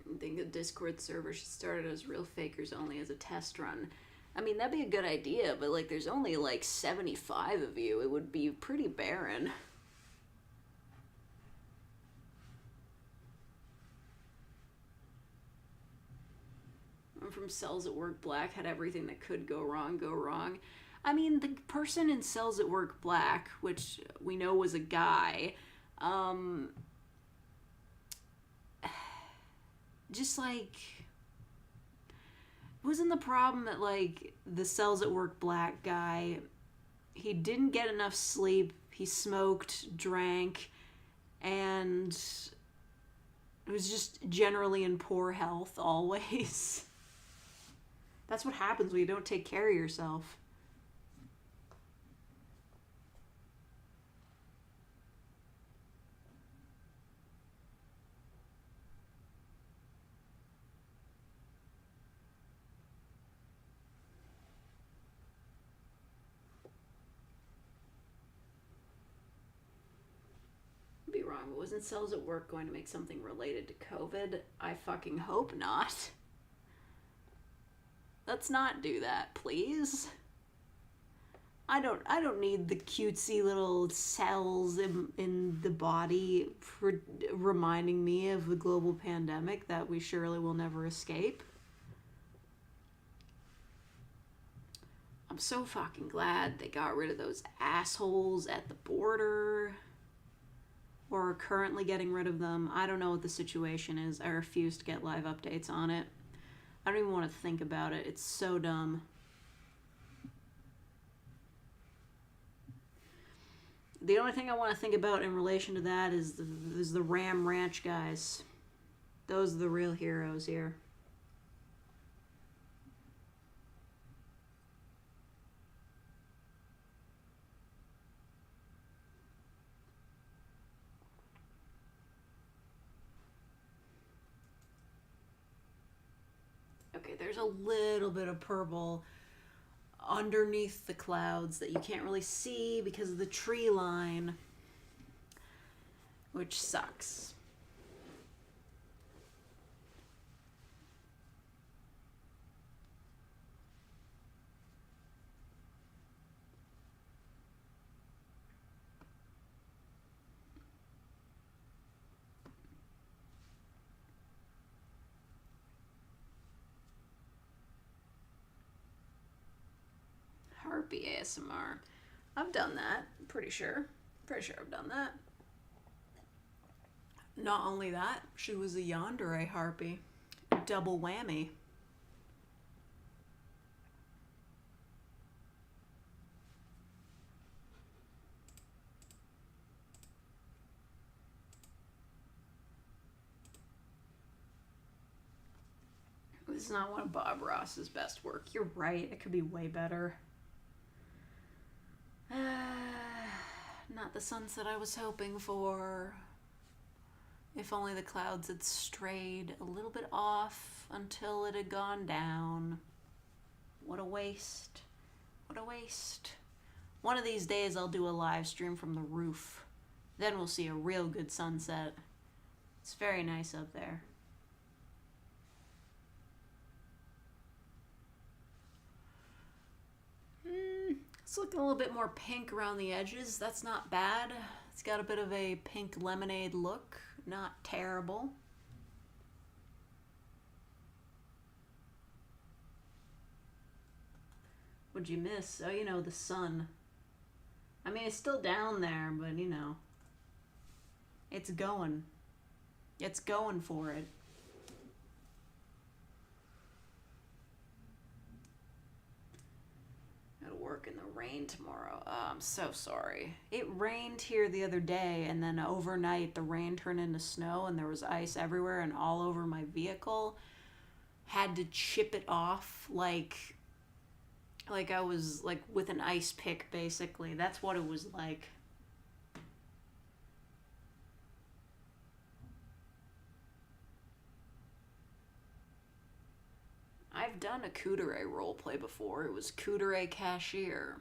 I think the Discord server should start as real fakers only as a test run. I mean, that'd be a good idea, but like there's only like 75 of you. It would be pretty barren. I'm from Cells at Work Black, had everything that could go wrong. I mean, the person in Cells at Work Black, which we know was a guy, just like, wasn't the problem that like the Cells at Work Black guy, he didn't get enough sleep, he smoked, drank, and was just generally in poor health always. That's what happens when you don't take care of yourself. Be wrong, but wasn't Cells at Work going to make something related to COVID? I fucking hope not. Let's not do that, please. I don't need the cutesy little cells in the body for reminding me of the global pandemic that we surely will never escape. I'm so fucking glad they got rid of those assholes at the border. Or are currently getting rid of them. I don't know what the situation is. I refuse to get live updates on it. I don't even want to think about it. It's so dumb. The only thing I want to think about in relation to that is the Ram Ranch guys. Those are the real heroes here. Okay, there's a little bit of purple underneath the clouds that you can't really see because of the tree line, which sucks. Harpy ASMR. I've done that. Pretty sure I've done that. Not only that, she was a yandere harpy. Double whammy. This is not one of Bob Ross's best work. You're right. It could be way better. Not the sunset I was hoping for. If only the clouds had strayed a little bit off until it had gone down. What a waste. What a waste. One of these days I'll do a live stream from the roof. Then we'll see a real good sunset. It's very nice up there. It's looking a little bit more pink around the edges. That's not bad. It's got a bit of a pink lemonade look. Not terrible. What'd you miss? Oh, you know, the sun. I mean, it's still down there, but you know, it's going. It's going for it. Gotta work in the rain tomorrow. Oh, I'm so sorry. It rained here the other day, and then overnight the rain turned into snow, and there was ice everywhere and all over my vehicle. Had to chip it off like I was like with an ice pick, basically. That's what it was like. I've done a Kudere roleplay before. It was Kudere Cashier.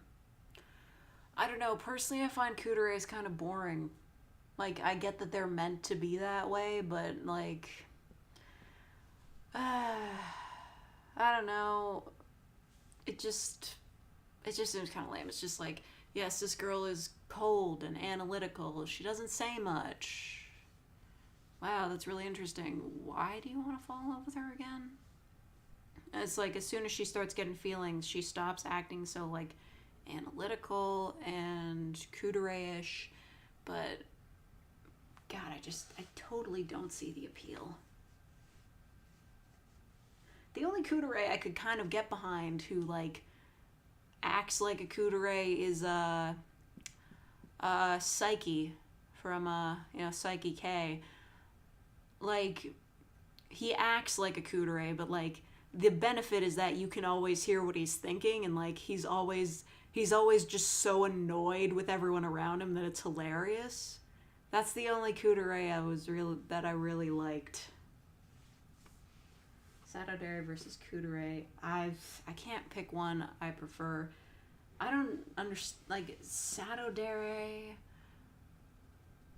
I don't know, personally I find Kuderes kind of boring. Like, I get that they're meant to be that way, but like, I don't know. It just seems kind of lame. It's just like, yes, this girl is cold and analytical. She doesn't say much. Wow, that's really interesting. Why do you want to fall in love with her again? And it's like, as soon as she starts getting feelings, she stops acting so like analytical and kudere-ish. But God, I totally don't see the appeal. The only kudere I could kind of get behind who like acts like a kudere is Psyche from Psyche K. Like, he acts like a kudere, but like the benefit is that you can always hear what he's thinking, and like he's always just so annoyed with everyone around him that it's hilarious. That's the only kudere that I really liked. Sadodere versus kudere. I can't pick one I prefer. I don't understand, like, Sadodere.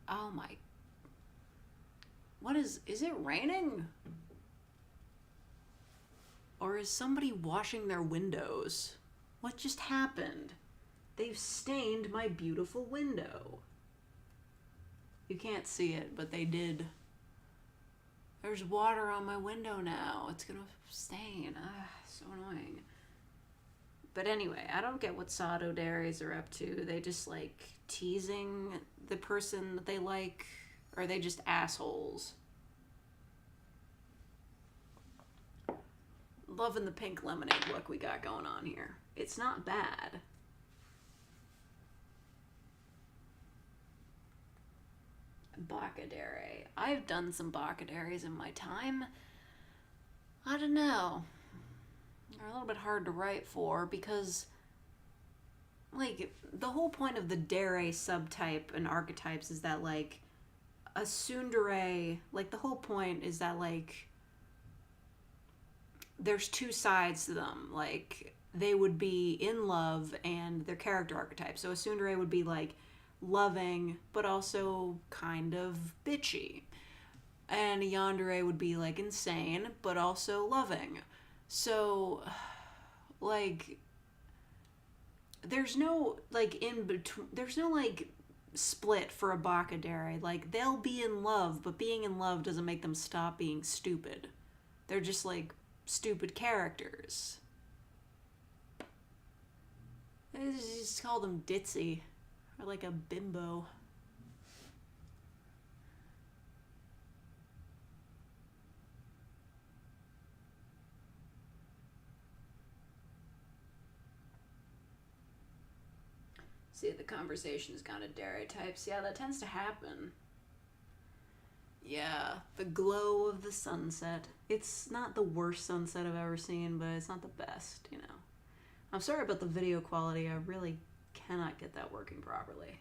Oh my. Is it raining? Or is somebody washing their windows? What just happened? They've stained my beautiful window. You can't see it, but they did. There's water on my window now. It's gonna stain. So annoying. But anyway, I don't get what Sadodaries are up to. They just like teasing the person that they like, or are they just assholes? Loving the pink lemonade look we got going on here. It's not bad. Bacadere. I've done some Bacaderes in my time. I don't know. They're a little bit hard to write for because, like, the whole point of the dere subtype and archetypes is that, like, a tsundere, like, the whole point is that, like, there's two sides to them. Like, they would be in love and their character archetype. So a tsundere would be, like, loving, but also kind of bitchy. And a yandere would be, like, insane, but also loving. So, like, there's no, like, in between, there's no, like, split for a Bacadere. Like, they'll be in love, but being in love doesn't make them stop being stupid. They're just, like, stupid characters. They just call them ditzy. Or like a bimbo. See, the conversation's gone to dere types. Yeah, that tends to happen. Yeah, the glow of the sunset. It's not the worst sunset I've ever seen, but it's not the best, you know. I'm sorry about the video quality. I really cannot get that working properly.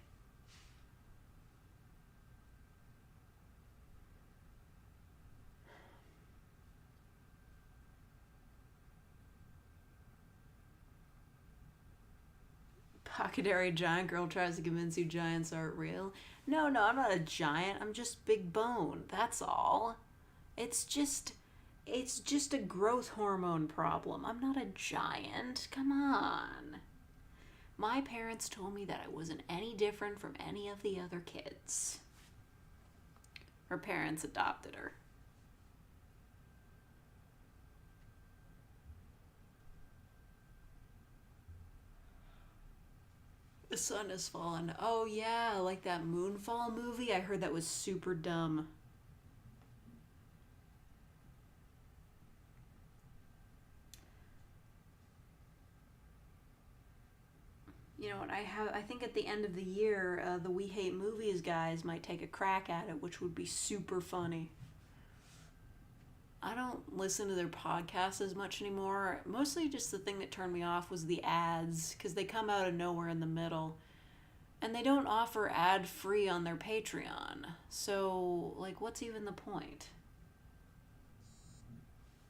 Takadari giant girl tries to convince you giants aren't real. No, I'm not a giant. I'm just big bone. That's all. It's just a growth hormone problem. I'm not a giant. Come on. My parents told me that I wasn't any different from any of the other kids. Her parents adopted her. The sun has fallen. Oh yeah, like that Moonfall movie. I heard that was super dumb. You know what? I think at the end of the year, the We Hate Movies guys might take a crack at it, which would be super funny. I don't listen to their podcasts as much anymore. Mostly just the thing that turned me off was the ads, because they come out of nowhere in the middle. And they don't offer ad-free on their Patreon. So, like, what's even the point?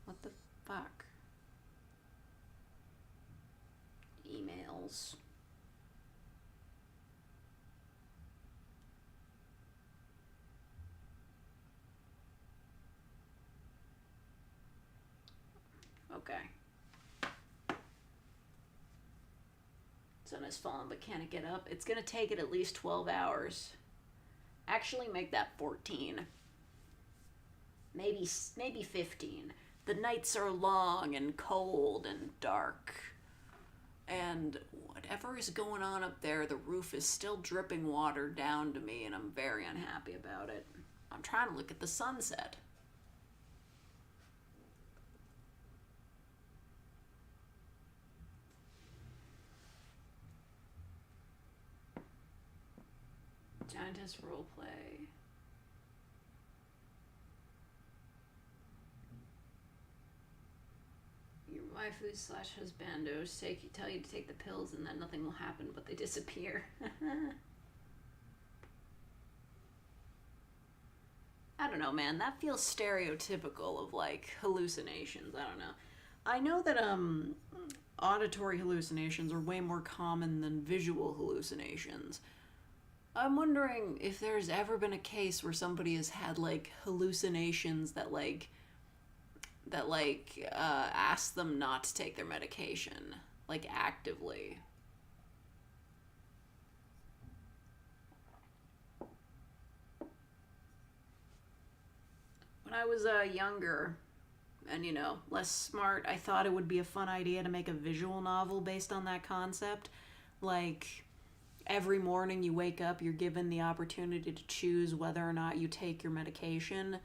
What the fuck? Emails. Okay. Sun has fallen, but can it get up? It's gonna take it at least 12 hours. Actually, make that 14. Maybe 15. The nights are long and cold and dark. And whatever is going on up there, the roof is still dripping water down to me, and I'm very unhappy about it. I'm trying to look at the sunset. Giantess roleplay. Your waifu slash husbandos tell you to take the pills and then nothing will happen, but they disappear. I don't know, man. That feels stereotypical of, like, hallucinations. I don't know. I know that, auditory hallucinations are way more common than visual hallucinations. I'm wondering if there's ever been a case where somebody has had, like, hallucinations that ask them not to take their medication, like, actively. When I was younger and, you know, less smart, I thought it would be a fun idea to make a visual novel based on that concept. Like, every morning you wake up, you're given the opportunity to choose whether or not you take your medication.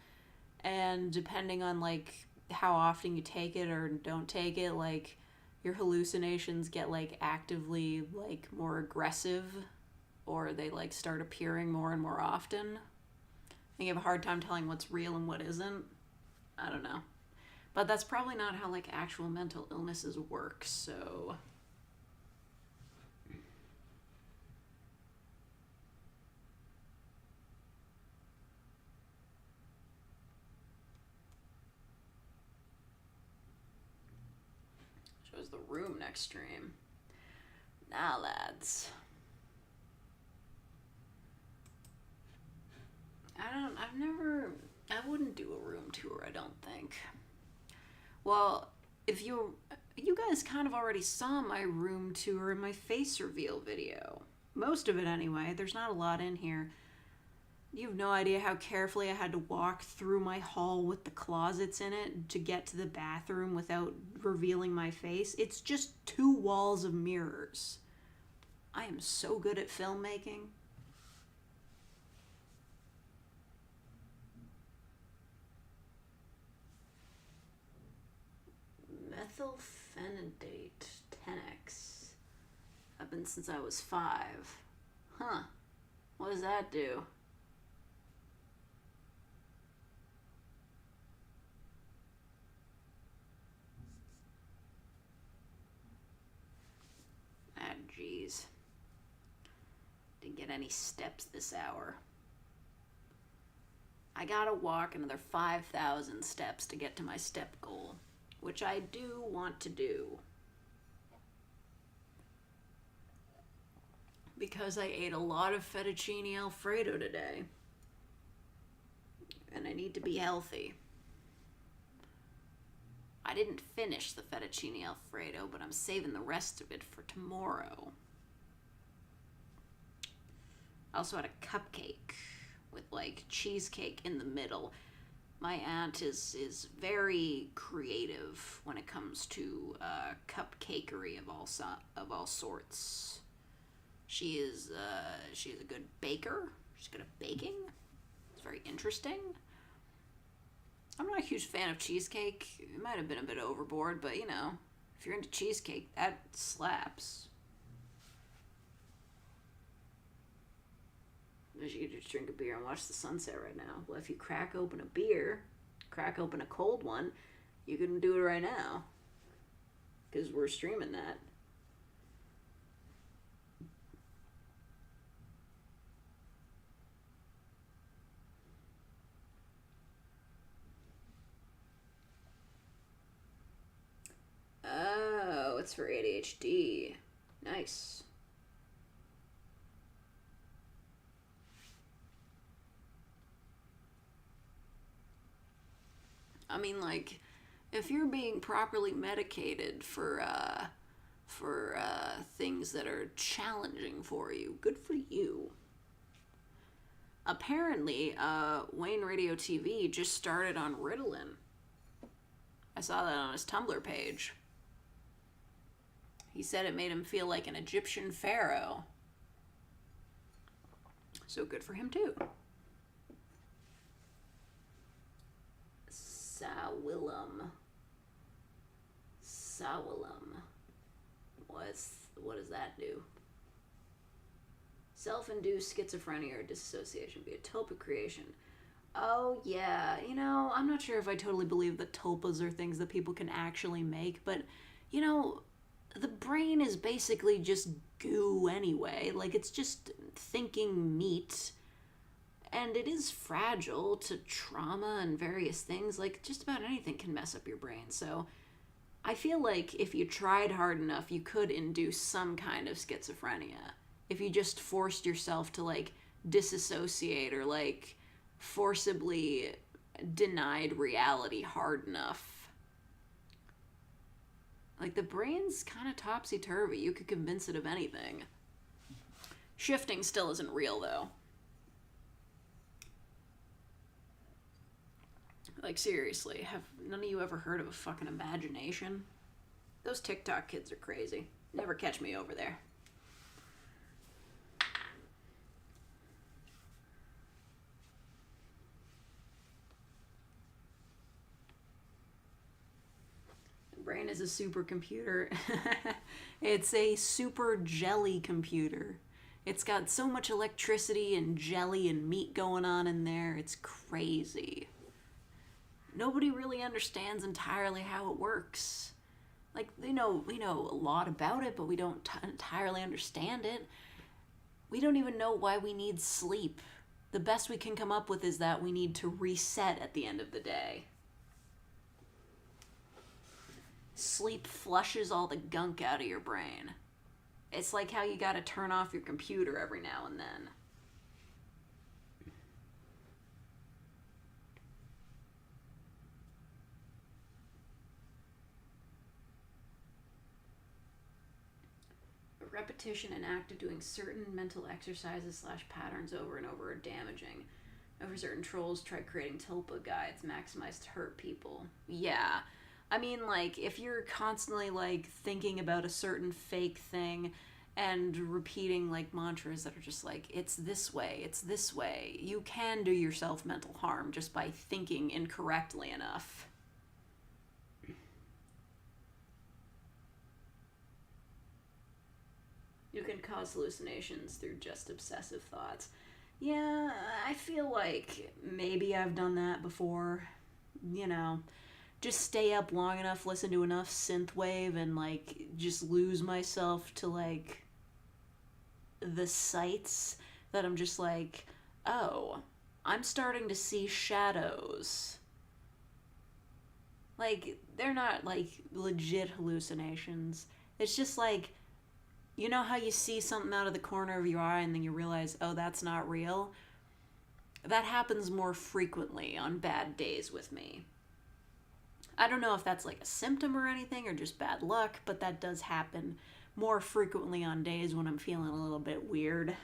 And depending on, like, how often you take it or don't take it, like, your hallucinations get, like, actively, like, more aggressive, or they, like, start appearing more and more often. And you have a hard time telling what's real and what isn't. I don't know. But that's probably not how, like, actual mental illnesses work, so... Shows the room next stream. Now, lads. I wouldn't do a room tour, I don't think. Well, if you guys kind of already saw my room tour in my face reveal video. Most of it anyway, there's not a lot in here. You have no idea how carefully I had to walk through my hall with the closets in it to get to the bathroom without revealing my face. It's just 2 walls of mirrors. I am so good at filmmaking. Methylphenidate 10x. I've been since I was 5. Huh. What does that do? Ah, jeez. Didn't get any steps this hour. I gotta walk another 5,000 steps to get to my step goal, which I do want to do. because I ate a lot of fettuccine alfredo today. And I need to be healthy. I didn't finish the fettuccine alfredo, but I'm saving the rest of it for tomorrow. I also had a cupcake with like cheesecake in the middle. My aunt is very creative when it comes to cupcakery of all sorts. She is a good baker. She's good at baking. It's very interesting. I'm not a huge fan of cheesecake. It might have been a bit overboard, but you know, if you're into cheesecake, that slaps. You could just drink a beer and watch the sunset right now. Well, if you crack open a beer, crack open a cold one, you can do it right now. Because we're streaming that. Oh, it's for ADHD. Nice. I mean, like, if you're being properly medicated for things that are challenging for you, good for you. Apparently, Wayne Radio TV just started on Ritalin. I saw that on his Tumblr page. He said it made him feel like an Egyptian pharaoh. So good for him, too. Sawilum. What does that do? Self-induced schizophrenia or disassociation via tulpa creation. Oh, yeah. You know, I'm not sure if I totally believe that tulpas are things that people can actually make, but, you know, the brain is basically just goo anyway. Like, it's just thinking meat. And it is fragile to trauma and various things. Like, just about anything can mess up your brain. So, I feel like if you tried hard enough, you could induce some kind of schizophrenia. If you just forced yourself to, like, disassociate or, like, forcibly denied reality hard enough. Like, the brain's kind of topsy-turvy. You could convince it of anything. Shifting still isn't real, though. Like, seriously, have none of you ever heard of a fucking imagination? Those TikTok kids are crazy. Never catch me over there. The brain is a supercomputer. It's a super jelly computer. It's got so much electricity and jelly and meat going on in there. It's crazy. Nobody really understands entirely how it works. Like, we know a lot about it, but we don't entirely understand it. We don't even know why we need sleep. The best we can come up with is that we need to reset at the end of the day. Sleep flushes all the gunk out of your brain. It's like how you gotta turn off your computer every now and then. Repetition and act of doing certain mental exercises / patterns over and over are damaging. Over certain trolls try creating tulpa guides maximized to hurt people. Yeah. I mean, like, if you're constantly, like, thinking about a certain fake thing and repeating, like, mantras that are just like, it's this way, you can do yourself mental harm just by thinking incorrectly enough. You can cause hallucinations through just obsessive thoughts. Yeah, I feel like maybe I've done that before. You know, just stay up long enough, listen to enough synthwave, and, like, just lose myself to, like, the sights that I'm just like, oh, I'm starting to see shadows. Like, they're not, like, legit hallucinations. It's just, like, You know how you see something out of the corner of your eye and then you realize, oh, that's not real? That happens more frequently on bad days with me. I don't know if that's like a symptom or anything or just bad luck, but that does happen more frequently on days when I'm feeling a little bit weird.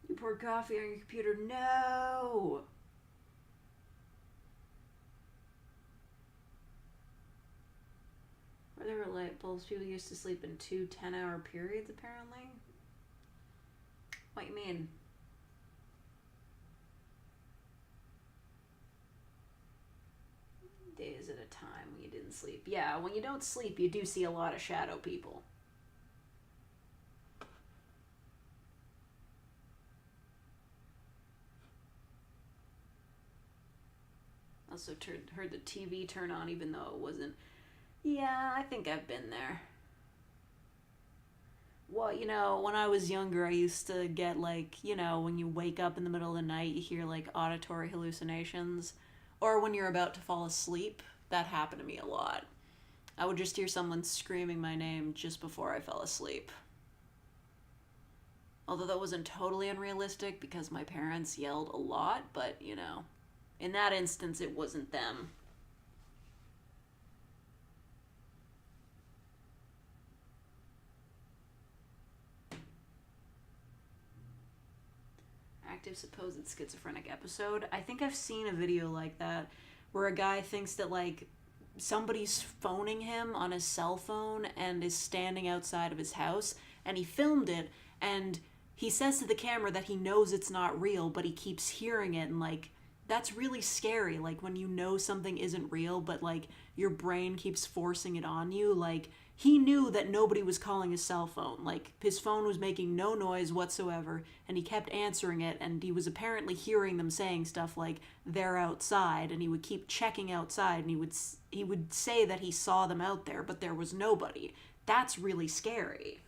You poured coffee on your computer. No! Where there were light bulbs, people used to sleep in 2 10-hour periods, apparently. What you mean? Days at a time when you didn't sleep. Yeah, when you don't sleep, you do see a lot of shadow people. Also heard the TV turn on even though it wasn't. Yeah, I think I've been there. Well, you know, when I was younger, I used to get like, you know, when you wake up in the middle of the night, you hear like auditory hallucinations. Or when you're about to fall asleep, that happened to me a lot. I would just hear someone screaming my name just before I fell asleep. Although that wasn't totally unrealistic because my parents yelled a lot, but, you know, in that instance, it wasn't them. Active supposed schizophrenic episode. I think I've seen a video like that where a guy thinks that, like, somebody's phoning him on his cell phone and is standing outside of his house, and he filmed it, and he says to the camera that he knows it's not real, but he keeps hearing it, and, like, that's really scary, like, when you know something isn't real, but, like, your brain keeps forcing it on you. Like, he knew that nobody was calling his cell phone. Like, his phone was making no noise whatsoever, and he kept answering it, and he was apparently hearing them saying stuff like, they're outside, and he would keep checking outside, and he would say that he saw them out there, but there was nobody. That's really scary.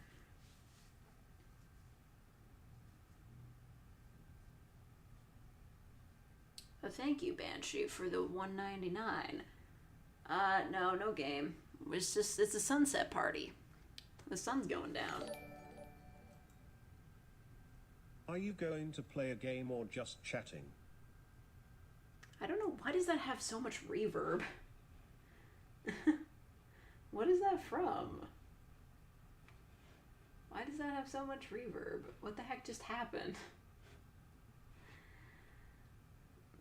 Oh, thank you, Banshee, for the $1.99. No game. It's a sunset party. The sun's going down. Are you going to play a game or just chatting? I don't know, why does that have so much reverb? What is that from? Why does that have so much reverb? What the heck just happened?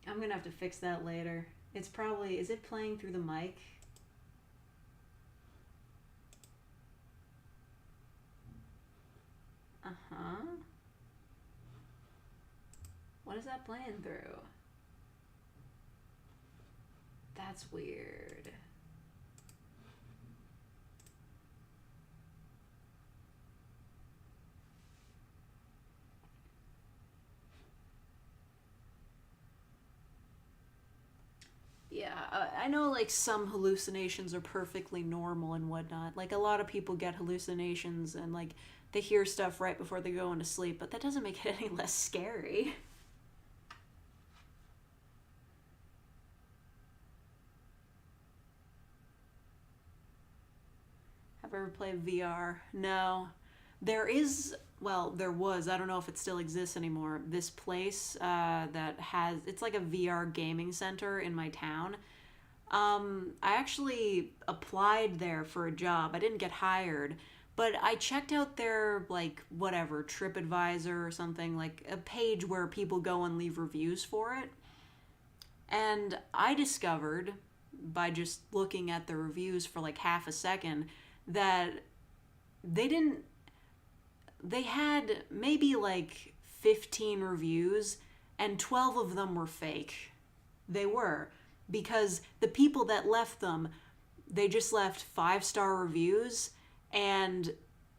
I'm gonna have to fix that later. It's probably, is it playing through the mic? Uh-huh. What is that playing through? That's weird. Yeah, I know, like, some hallucinations are perfectly normal and whatnot. Like, a lot of people get hallucinations and, like, they hear stuff right before they go into sleep, but that doesn't make it any less scary. Have I ever played VR? No. There is, well, there was, I don't know if it still exists anymore, this place that has, it's like a VR gaming center in my town. I actually applied there for a job. I didn't get hired, but I checked out their, like, whatever, TripAdvisor or something, like a page where people go and leave reviews for it. And I discovered, by just looking at the reviews for like half a second, that they had maybe like 15 reviews and 12 of them were fake. They were. Because the people that left them, they just left 5-star reviews, and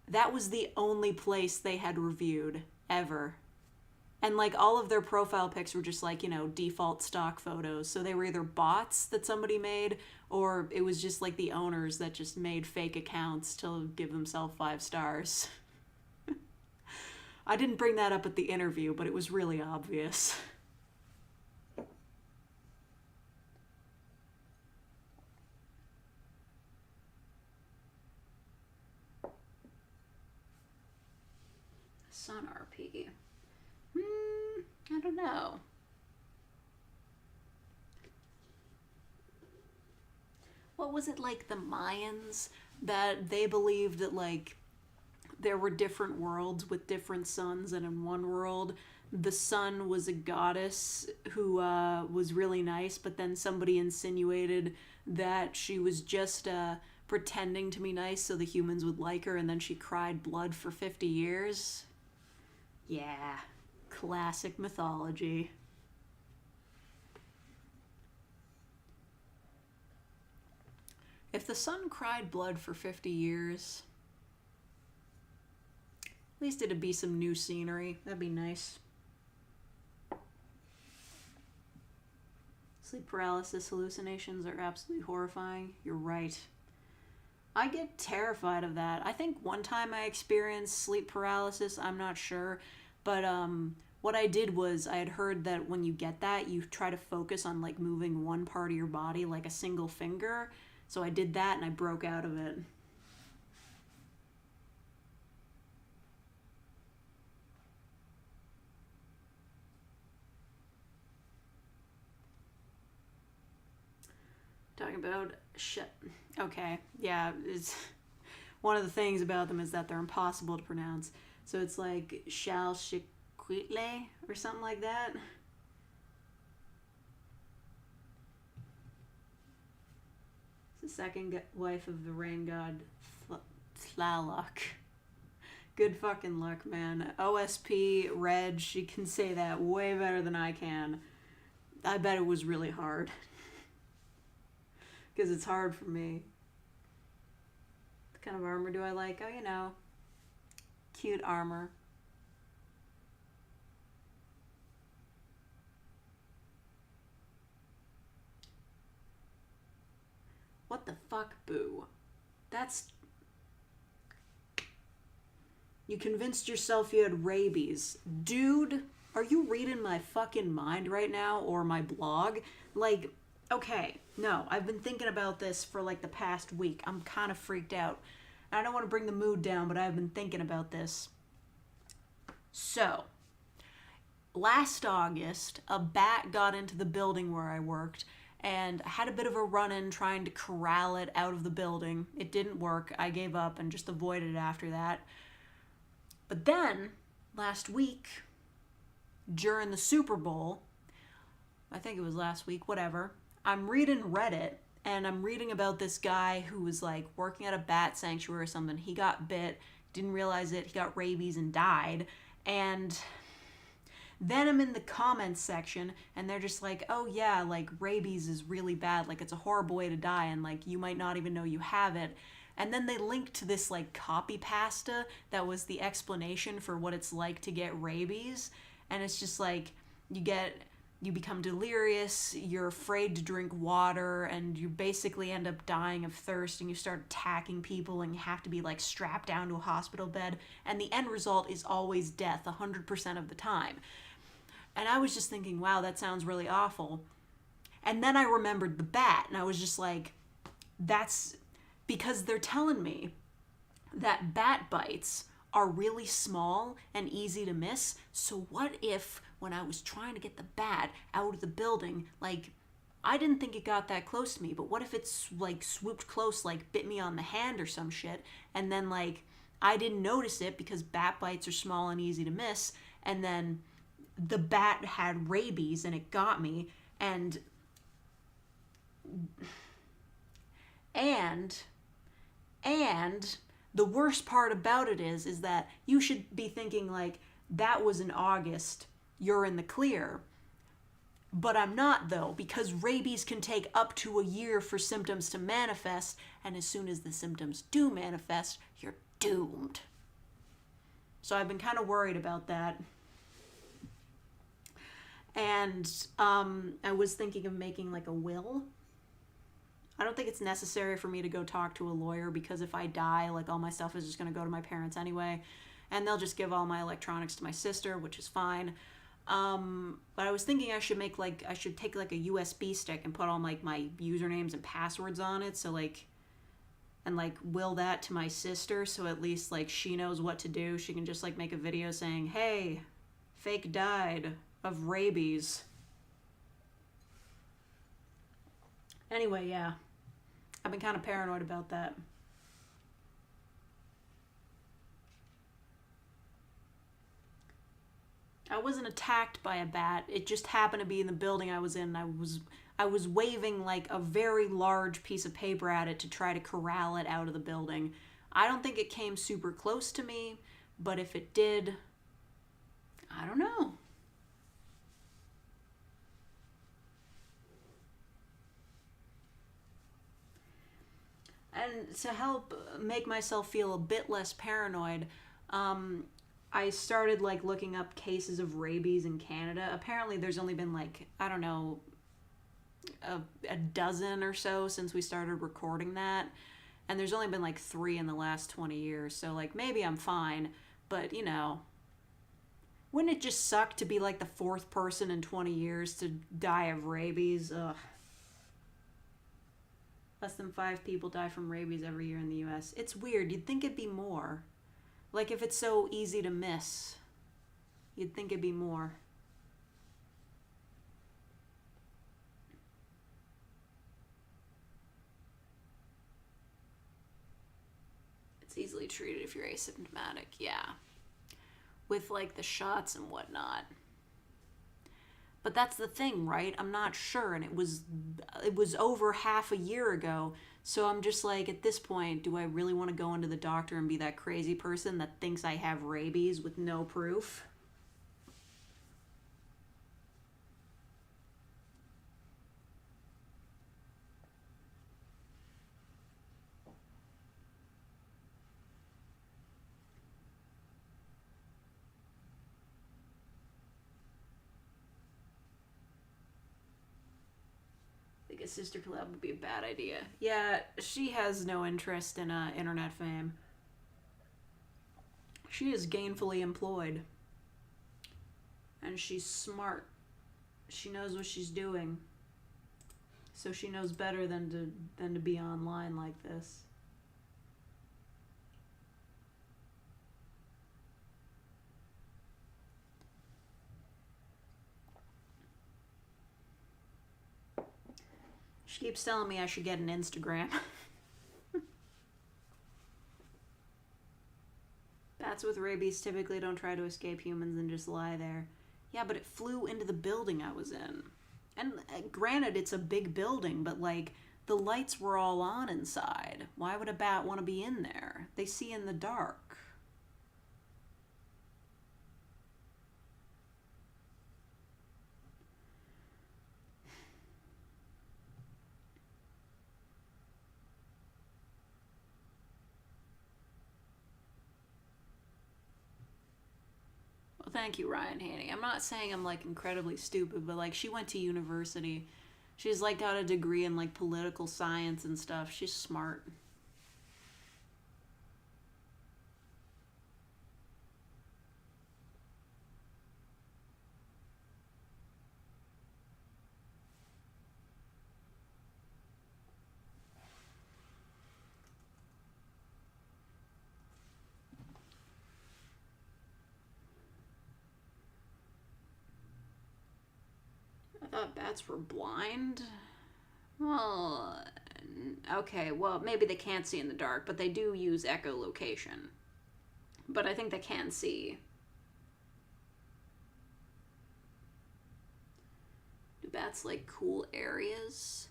that was the only place they had reviewed ever. And like all of their profile pics were just like, you know, default stock photos. So they were either bots that somebody made, or it was just like the owners that just made fake accounts to give themselves 5 stars. I didn't bring that up at the interview, but it was really obvious. Sun RP. I don't know. What was it, like the Mayans, that they believed that like there were different worlds with different suns, and in one world the sun was a goddess who was really nice, but then somebody insinuated that she was just pretending to be nice so the humans would like her, and then she cried blood for 50 years. Yeah, classic mythology. If the sun cried blood for 50 years, at least it'd be some new scenery. That'd be nice. Sleep paralysis hallucinations are absolutely horrifying. You're right. I get terrified of that. I think one time I experienced sleep paralysis, I'm not sure, but what I did was I had heard that when you get that, you try to focus on like moving one part of your body, like a single finger. So I did that and I broke out of it. Talking about shit. Okay, yeah, it's one of the things about them is that they're impossible to pronounce. So it's like Xalchiquitle or something like that. It's the second wife of the rain god Tlaloc. Good fucking luck, man. OSP, Reg, she can say that way better than I can. I bet it was really hard. Because it's hard for me. What kind of armor do I like? Oh, you know, cute armor. What the fuck, Boo? That's... You convinced yourself you had rabies. Dude, are you reading my fucking mind right now, or my blog? Like, okay, no, I've been thinking about this for like the past week. I'm kind of freaked out. I don't want to bring the mood down, but I've been thinking about this. So, last August, a bat got into the building where I worked, and I had a bit of a run-in trying to corral it out of the building. It didn't work. I gave up and just avoided it after that. But then, last week, during the Super Bowl, I think it was last week, whatever, I'm reading Reddit, and I'm reading about this guy who was like working at a bat sanctuary or something. He got bit, didn't realize it, he got rabies and died. And then I'm in the comments section, and they're just like, oh yeah, like rabies is really bad, like it's a horrible way to die, and like you might not even know you have it. And then they linked to this like copy pasta that was the explanation for what it's like to get rabies. And it's just like, you become delirious, you're afraid to drink water, and you basically end up dying of thirst, and you start attacking people, and you have to be like strapped down to a hospital bed, and the end result is always death 100% of the time. And I was just thinking, wow, that sounds really awful. And then I remembered the bat, and I was just like, that's because they're telling me that bat bites are really small and easy to miss. So what if when I was trying to get the bat out of the building, like, I didn't think it got that close to me, but what if it's like swooped close, like bit me on the hand or some shit, and then like I didn't notice it because bat bites are small and easy to miss, and then the bat had rabies and it got me, and the worst part about it is that you should be thinking like, that was in August, you're in the clear. But I'm not, though, because rabies can take up to a year for symptoms to manifest, and as soon as the symptoms do manifest, you're doomed. So I've been kind of worried about that. And I was thinking of making like a will. I don't think it's necessary for me to go talk to a lawyer, because if I die, like, all my stuff is just going to go to my parents anyway, and they'll just give all my electronics to my sister, which is fine. But I was thinking I should take like a USB stick and put all like my usernames and passwords on it, so like, and like will that to my sister, so at least like she knows what to do. She can just like make a video saying, hey, fake died of rabies. Anyway, yeah. I've been kind of paranoid about that. I wasn't attacked by a bat. It just happened to be in the building I was in. I was waving like a very large piece of paper at it to try to corral it out of the building. I don't think it came super close to me, but if it did, I don't know. And to help make myself feel a bit less paranoid, I started like looking up cases of rabies in Canada. Apparently there's only been like, I don't know, a dozen or so since we started recording that. And there's only been like 3 in the last 20 years. So like maybe I'm fine, but you know, wouldn't it just suck to be like the 4th person in 20 years to die of rabies? Ugh. Less than 5 people die from rabies every year in the US. It's weird. You'd think it'd be more. Like, if it's so easy to miss, you'd think it'd be more. It's easily treated if you're asymptomatic, yeah. With, like, the shots and whatnot. But that's the thing, right? I'm not sure, and it was over half a year ago. So I'm just like, at this point, do I really want to go into the doctor and be that crazy person that thinks I have rabies with no proof? A sister collab would be a bad idea. Yeah, she has no interest in internet fame. She is gainfully employed. And she's smart. She knows what she's doing. So she knows better than to be online like this. She keeps telling me I should get an Instagram. Bats with rabies typically don't try to escape humans and just lie there. Yeah, but it flew into the building I was in. And granted, it's a big building, but like, the lights were all on inside. Why would a bat want to be in there? They see in the dark. Thank you, Ryan Haney. I'm not saying I'm like incredibly stupid, but like she went to university. She's like got a degree in like political science and stuff. She's smart. I thought bats were blind. Well, okay, well, maybe they can't see in the dark, but they do use echolocation. But I think they can see. Do bats like cool areas?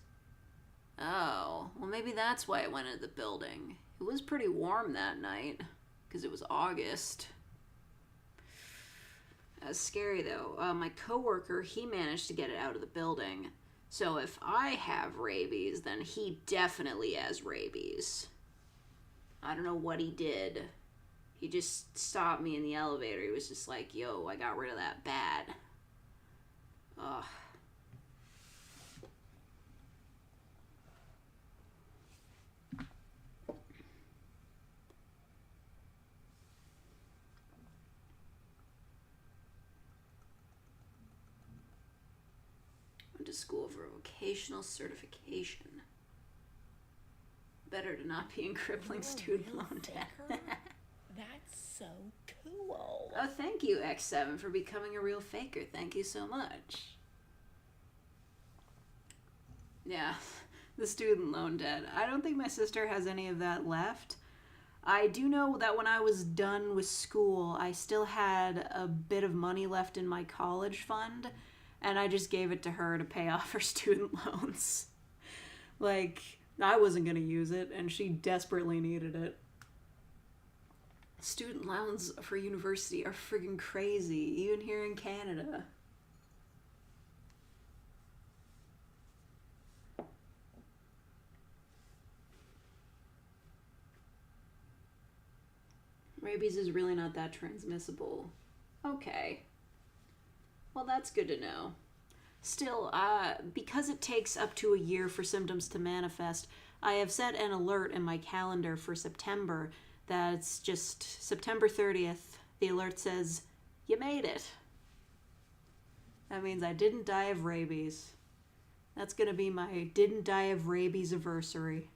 Oh, well, maybe that's why it went into the building. It was pretty warm that night, because it was August. That's scary, though. My coworker, he managed to get it out of the building. So if I have rabies, then he definitely has rabies. I don't know what he did. He just stopped me in the elevator. He was just like, yo, I got rid of that bat. Ugh. Went to school for a vocational certification. Better to not be in crippling student loan debt. That's so cool. Oh, thank you, X7, for becoming a real faker. Thank you so much. Yeah, the student loan debt. I don't think my sister has any of that left. I do know that when I was done with school, I still had a bit of money left in my college fund, and I just gave it to her to pay off her student loans. Like, I wasn't going to use it, and she desperately needed it. Student loans for university are friggin' crazy, even here in Canada. Rabies is really not that transmissible. Okay. Well, that's good to know. Still, because it takes up to a year for symptoms to manifest, I have set an alert in my calendar for September that's just September 30th. The alert says, you made it. That means I didn't die of rabies. That's going to be my didn't die of rabies anniversary.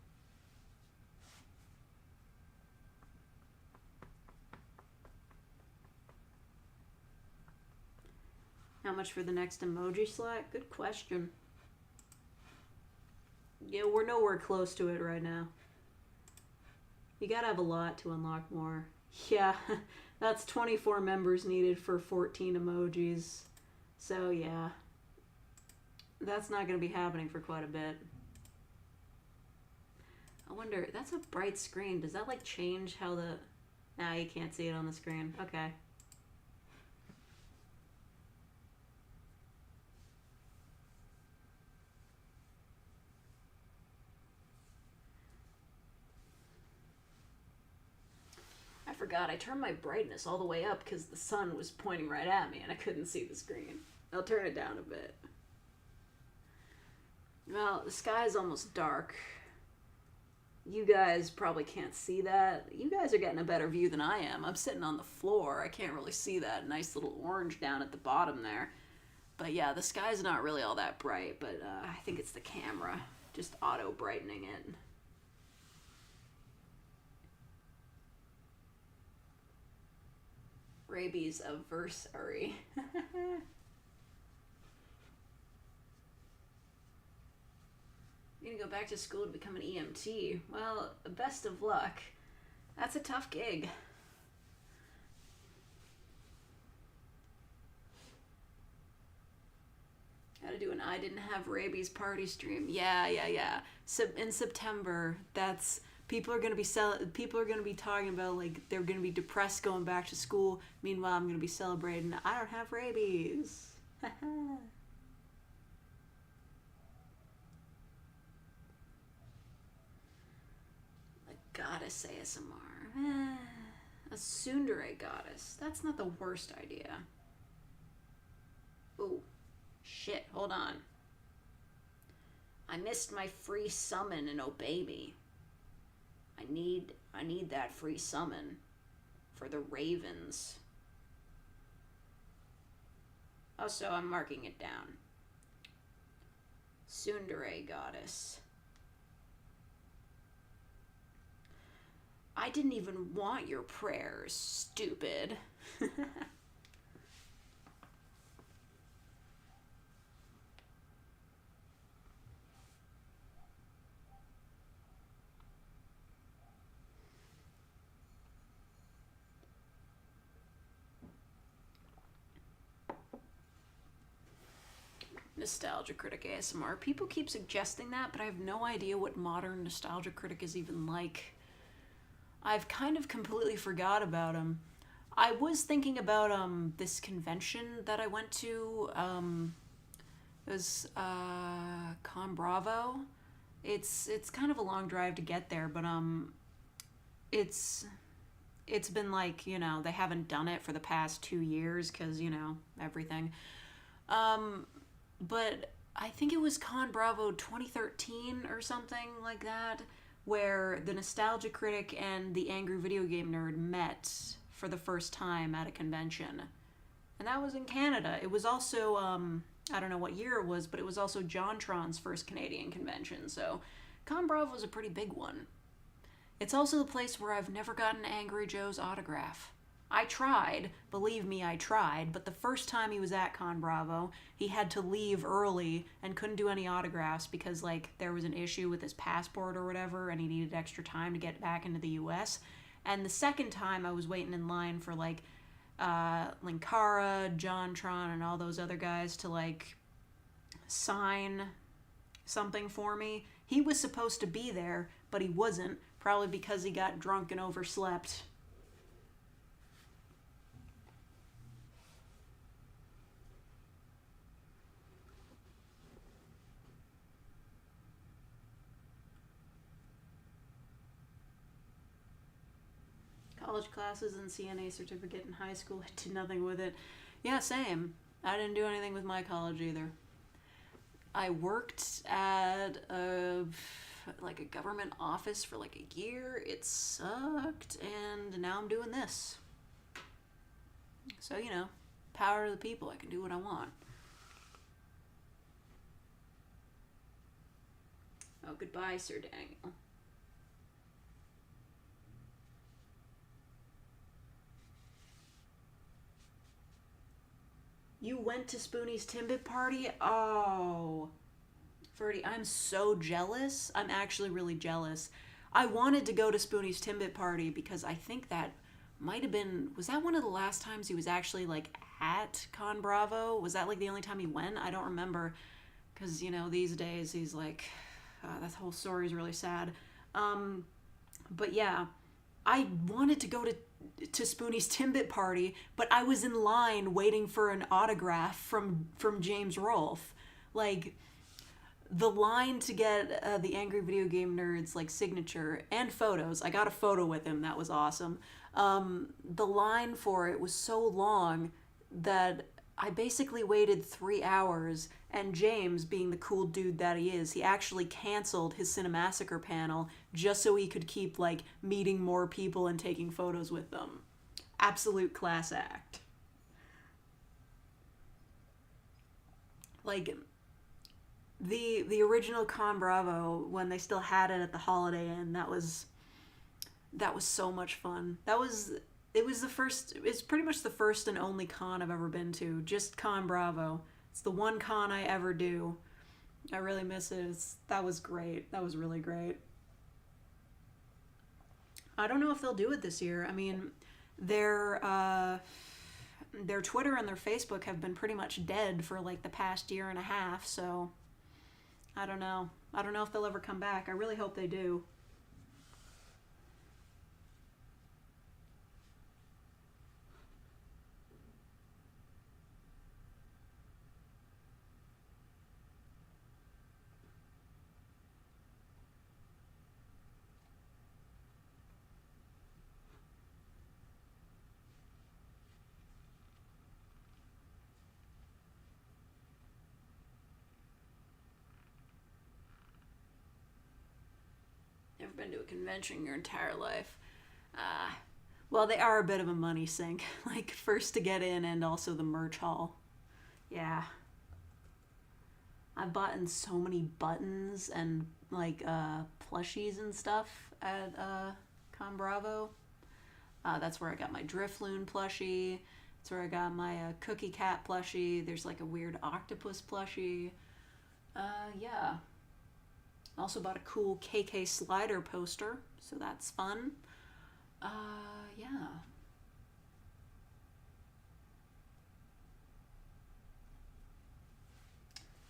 How much for the next emoji slot? Good question. Yeah, we're nowhere close to it right now. You gotta have a lot to unlock more. Yeah, that's 24 members needed for 14 emojis. So yeah, that's not gonna be happening for quite a bit. I wonder, that's a bright screen. Does that like change how the... Nah, you can't see it on the screen. Okay. I forgot, I turned my brightness all the way up because the sun was pointing right at me and I couldn't see the screen. I'll turn it down a bit. Well, the sky is almost dark. You guys probably can't see that. You guys are getting a better view than I am. I'm sitting on the floor. I can't really see that nice little orange down at the bottom there. But yeah, the sky's not really all that bright, but I think it's the camera just auto-brightening it. Rabies anniversary. You're gonna go back to school to become an EMT. Well, best of luck. That's a tough gig. Gotta do an I didn't have rabies party stream. Yeah. So in September, that's... People are gonna be talking about like they're gonna be depressed going back to school. Meanwhile, I'm gonna be celebrating I don't have rabies. I goddess ASMR. A tsundere goddess. That's not the worst idea. Oh, shit! Hold on. I missed my free summon and obey me. I need that free summon for the ravens. Oh, so I'm marking it down. Tsundere goddess. I didn't even want your prayers, stupid. Nostalgia Critic ASMR. People keep suggesting that, but I have no idea what modern Nostalgia Critic is even like. I've kind of completely forgot about him. I was thinking about this convention that I went to. It was Con Bravo. It's kind of a long drive to get there, but it's been like, you know, they haven't done it for the past 2 years because, you know, everything. But I think it was Con Bravo 2013 or something like that, where the Nostalgia Critic and the Angry Video Game Nerd met for the first time at a convention. And that was in Canada. It was also I don't know what year it was, but it was also JonTron's first Canadian convention, so Con Bravo was a pretty big one. It's also the place where I've never gotten Angry Joe's autograph. I tried, believe me, I tried, but the first time he was at Con Bravo, he had to leave early and couldn't do any autographs because, like, there was an issue with his passport or whatever, and he needed extra time to get back into the US. And the second time I was waiting in line for, like, Linkara, JonTron, and all those other guys to, like, sign something for me. He was supposed to be there, but he wasn't, probably because he got drunk and overslept. College classes and CNA certificate in high school. I did nothing with it. Yeah, same. I didn't do anything with my college either. I worked at a government office for like a year. It sucked, and now I'm doing this. So, you know, power to the people. I can do what I want. Oh, goodbye, Sir Daniel. You went to Spoonie's Timbit party? Oh. Ferdy, I'm so jealous. I'm actually really jealous. I wanted to go to Spoonie's Timbit party because I think that might have been... Was that one of the last times he was actually, like, at Con Bravo? Was that, like, the only time he went? I don't remember. Because, you know, these days he's, like... that whole story is really sad. But, yeah. I wanted to go to Spoonie's Timbit party, but I was in line waiting for an autograph from James Rolfe. Like, the line to get the Angry Video Game Nerd's, like, signature and photos. I got a photo with him. That was awesome. The line for it was so long that I basically waited 3 hours, and James, being the cool dude that he is, he actually canceled his Cinemassacre panel just so he could keep, like, meeting more people and taking photos with them. Absolute class act. Like, the original Con Bravo, when they still had it at the Holiday Inn, that was so much fun. It's pretty much the first and only con I've ever been to. Just Con Bravo. It's the one con I ever do. I really miss it. That was great. That was really great. I don't know if they'll do it this year. I mean, their Twitter and their Facebook have been pretty much dead for like the past year and a half, so I don't know. I don't know if they'll ever come back. I really hope they do. Never been to a convention your entire life. Well, they are a bit of a money sink. Like, first to get in and also the merch hall. Yeah. I've bought in so many buttons and, like, plushies and stuff at Con Bravo. That's where I got my Drifloon plushie. That's where I got my Cookie Cat plushie. There's, like, a weird octopus plushie. Yeah. Also bought a cool KK Slider poster, so that's fun. Yeah.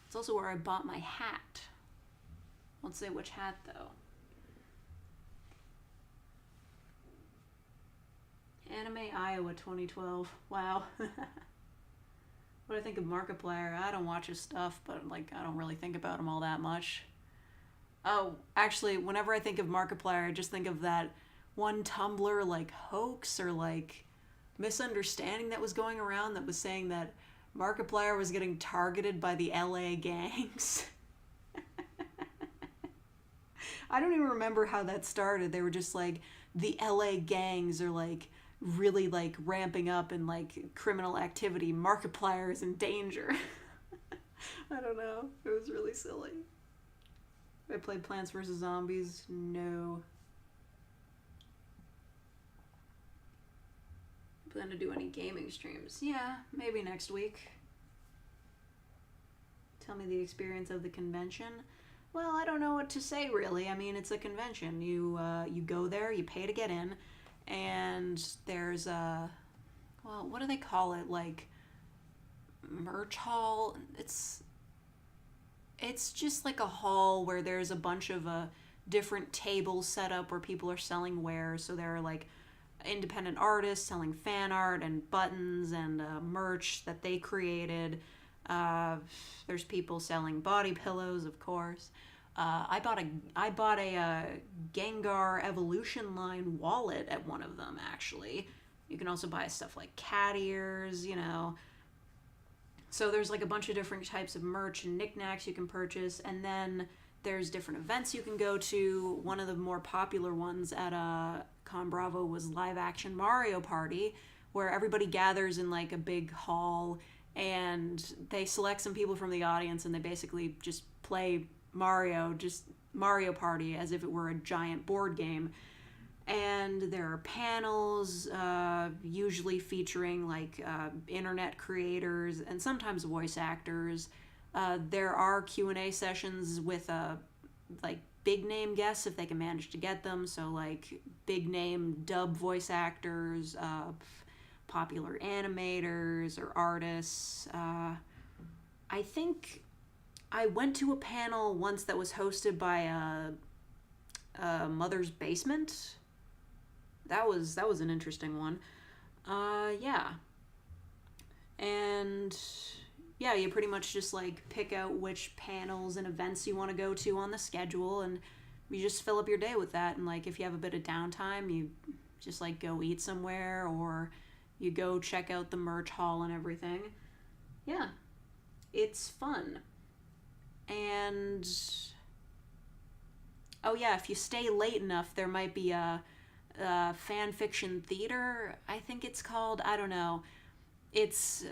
It's also where I bought my hat. Won't say which hat, though. Anime Iowa 2012. Wow. What do I think of Markiplier? I don't watch his stuff, but, like, I don't really think about him all that much. Oh, actually, whenever I think of Markiplier, I just think of that one Tumblr, like, hoax or, like, misunderstanding that was going around that was saying that Markiplier was getting targeted by the LA gangs. I don't even remember how that started. They were just like, the LA gangs are, like, really, like, ramping up in, like, criminal activity. Markiplier is in danger. I don't know. It was really silly. I played Plants vs. Zombies. No. Plan to do any gaming streams? Yeah, maybe next week. Tell me the experience of the convention. Well, I don't know what to say really. I mean, it's a convention. You go there, you pay to get in, and there's a, well, what do they call it? Like merch hall. It's just like a hall where there's a bunch of different tables set up where people are selling wares. So there are like independent artists selling fan art and buttons and merch that they created. There's people selling body pillows, of course. I bought a Gengar Evolution line wallet at one of them, actually. You can also buy stuff like cat ears, you know. So there's like a bunch of different types of merch and knickknacks you can purchase, and then there's different events you can go to. One of the more popular ones at Con Bravo was Live Action Mario Party, where everybody gathers in like a big hall and they select some people from the audience and they basically just play just Mario Party as if it were a giant board game. And there are panels, usually featuring like internet creators and sometimes voice actors. There are Q&A sessions with like big name guests if they can manage to get them. So like big name dub voice actors, popular animators or artists. I think I went to a panel once that was hosted by Mother's Basement. That was an interesting one. Yeah. And yeah, you pretty much just like pick out which panels and events you want to go to on the schedule, and you just fill up your day with that. And like if you have a bit of downtime, you just like go eat somewhere, or you go check out the merch hall and everything. Yeah. It's fun. And oh yeah, if you stay late enough, there might be a fan fiction theater, I think it's called. I don't know. It's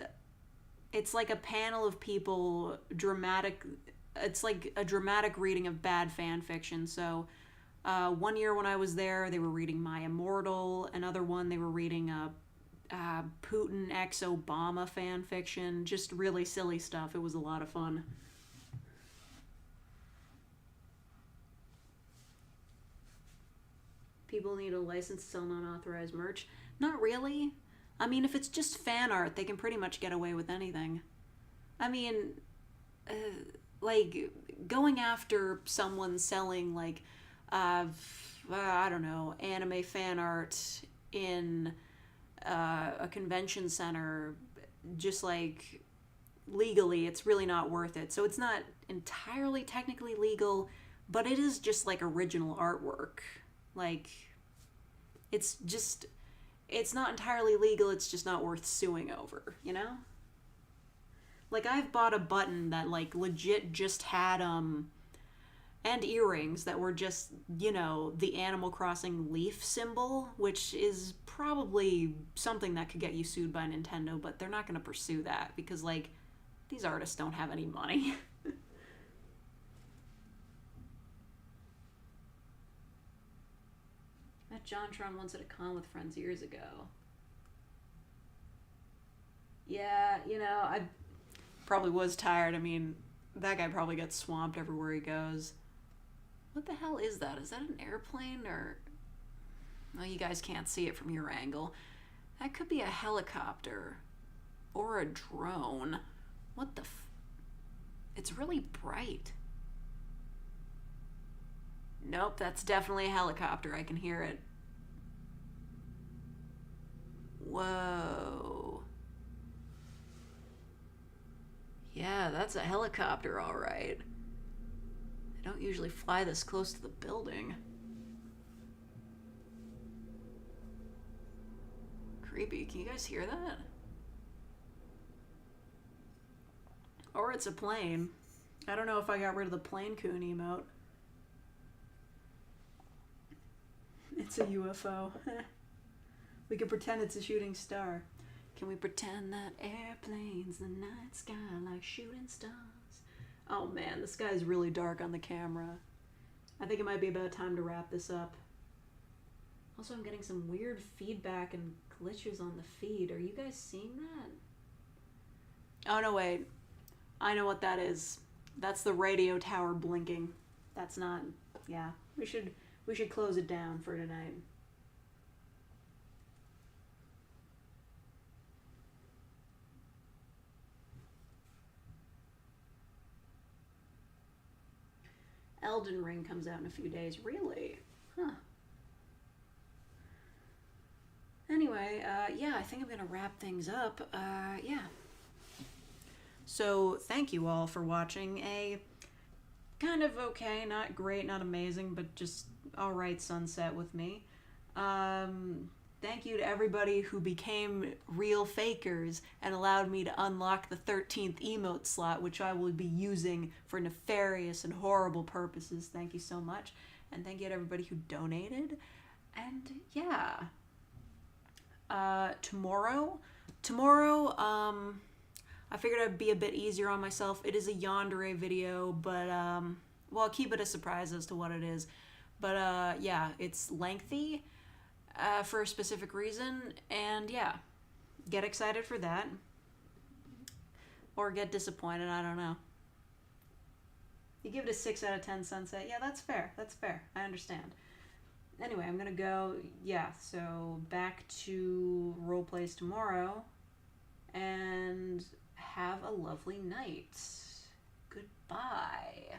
like a panel of people it's like a dramatic reading of bad fan fiction. So one year when I was there, they were reading My Immortal. Another one, they were reading Putin x Obama fan fiction. Just really silly stuff. It was a lot of fun. People need a license to sell non-authorized merch. Not really. I mean, if it's just fan art, they can pretty much get away with anything. I mean, like, going after someone selling, like, I don't know, anime fan art in a convention center, just, like, legally, it's really not worth it. So it's not entirely technically legal, but it is just, like, original artwork. Like, it's not entirely legal, it's just not worth suing over, you know? Like, I've bought a button that, like, legit just had, and earrings that were just, you know, the Animal Crossing leaf symbol, which is probably something that could get you sued by Nintendo, but they're not going to pursue that because, like, these artists don't have any money. Met JonTron once at a con with friends years ago. Yeah, you know, I probably was tired. I mean, that guy probably gets swamped everywhere he goes. What the hell is that? Is that an airplane or... Well, you guys can't see it from your angle. That could be a helicopter. Or a drone. What the It's really bright. Nope, that's definitely a helicopter. I can hear it. Whoa. Yeah, that's a helicopter, all right. They don't usually fly this close to the building. Creepy. Can you guys hear that? Or it's a plane. I don't know if I got rid of the plane coon emote. It's a UFO. We can pretend it's a shooting star. Can we pretend that airplanes in the night sky like shooting stars? Oh man, the sky's really dark on the camera. I think it might be about time to wrap this up. Also, I'm getting some weird feedback and glitches on the feed. Are you guys seeing that? Oh no, wait. I know what that is. That's the radio tower blinking. That's not... Yeah, we should close it down for tonight. Elden Ring comes out in a few days. Really? Huh. Anyway, yeah, I think I'm gonna wrap things up. Yeah. So, thank you all for watching a kind of okay, not great, not amazing, but just alright sunset with me. Thank you to everybody who became real fakers and allowed me to unlock the 13th emote slot, which I will be using for nefarious and horrible purposes. Thank you so much. And thank you to everybody who donated. And yeah. Tomorrow, I figured I'd be a bit easier on myself. It is a yandere video, but, well, I'll keep it a surprise as to what it is. But, yeah, it's lengthy, for a specific reason, and yeah, get excited for that. Or get disappointed, I don't know. You give it a 6 out of 10 sunset. Yeah, that's fair, I understand. Anyway, I'm gonna go, yeah, so back to roleplays tomorrow, and have a lovely night. Goodbye.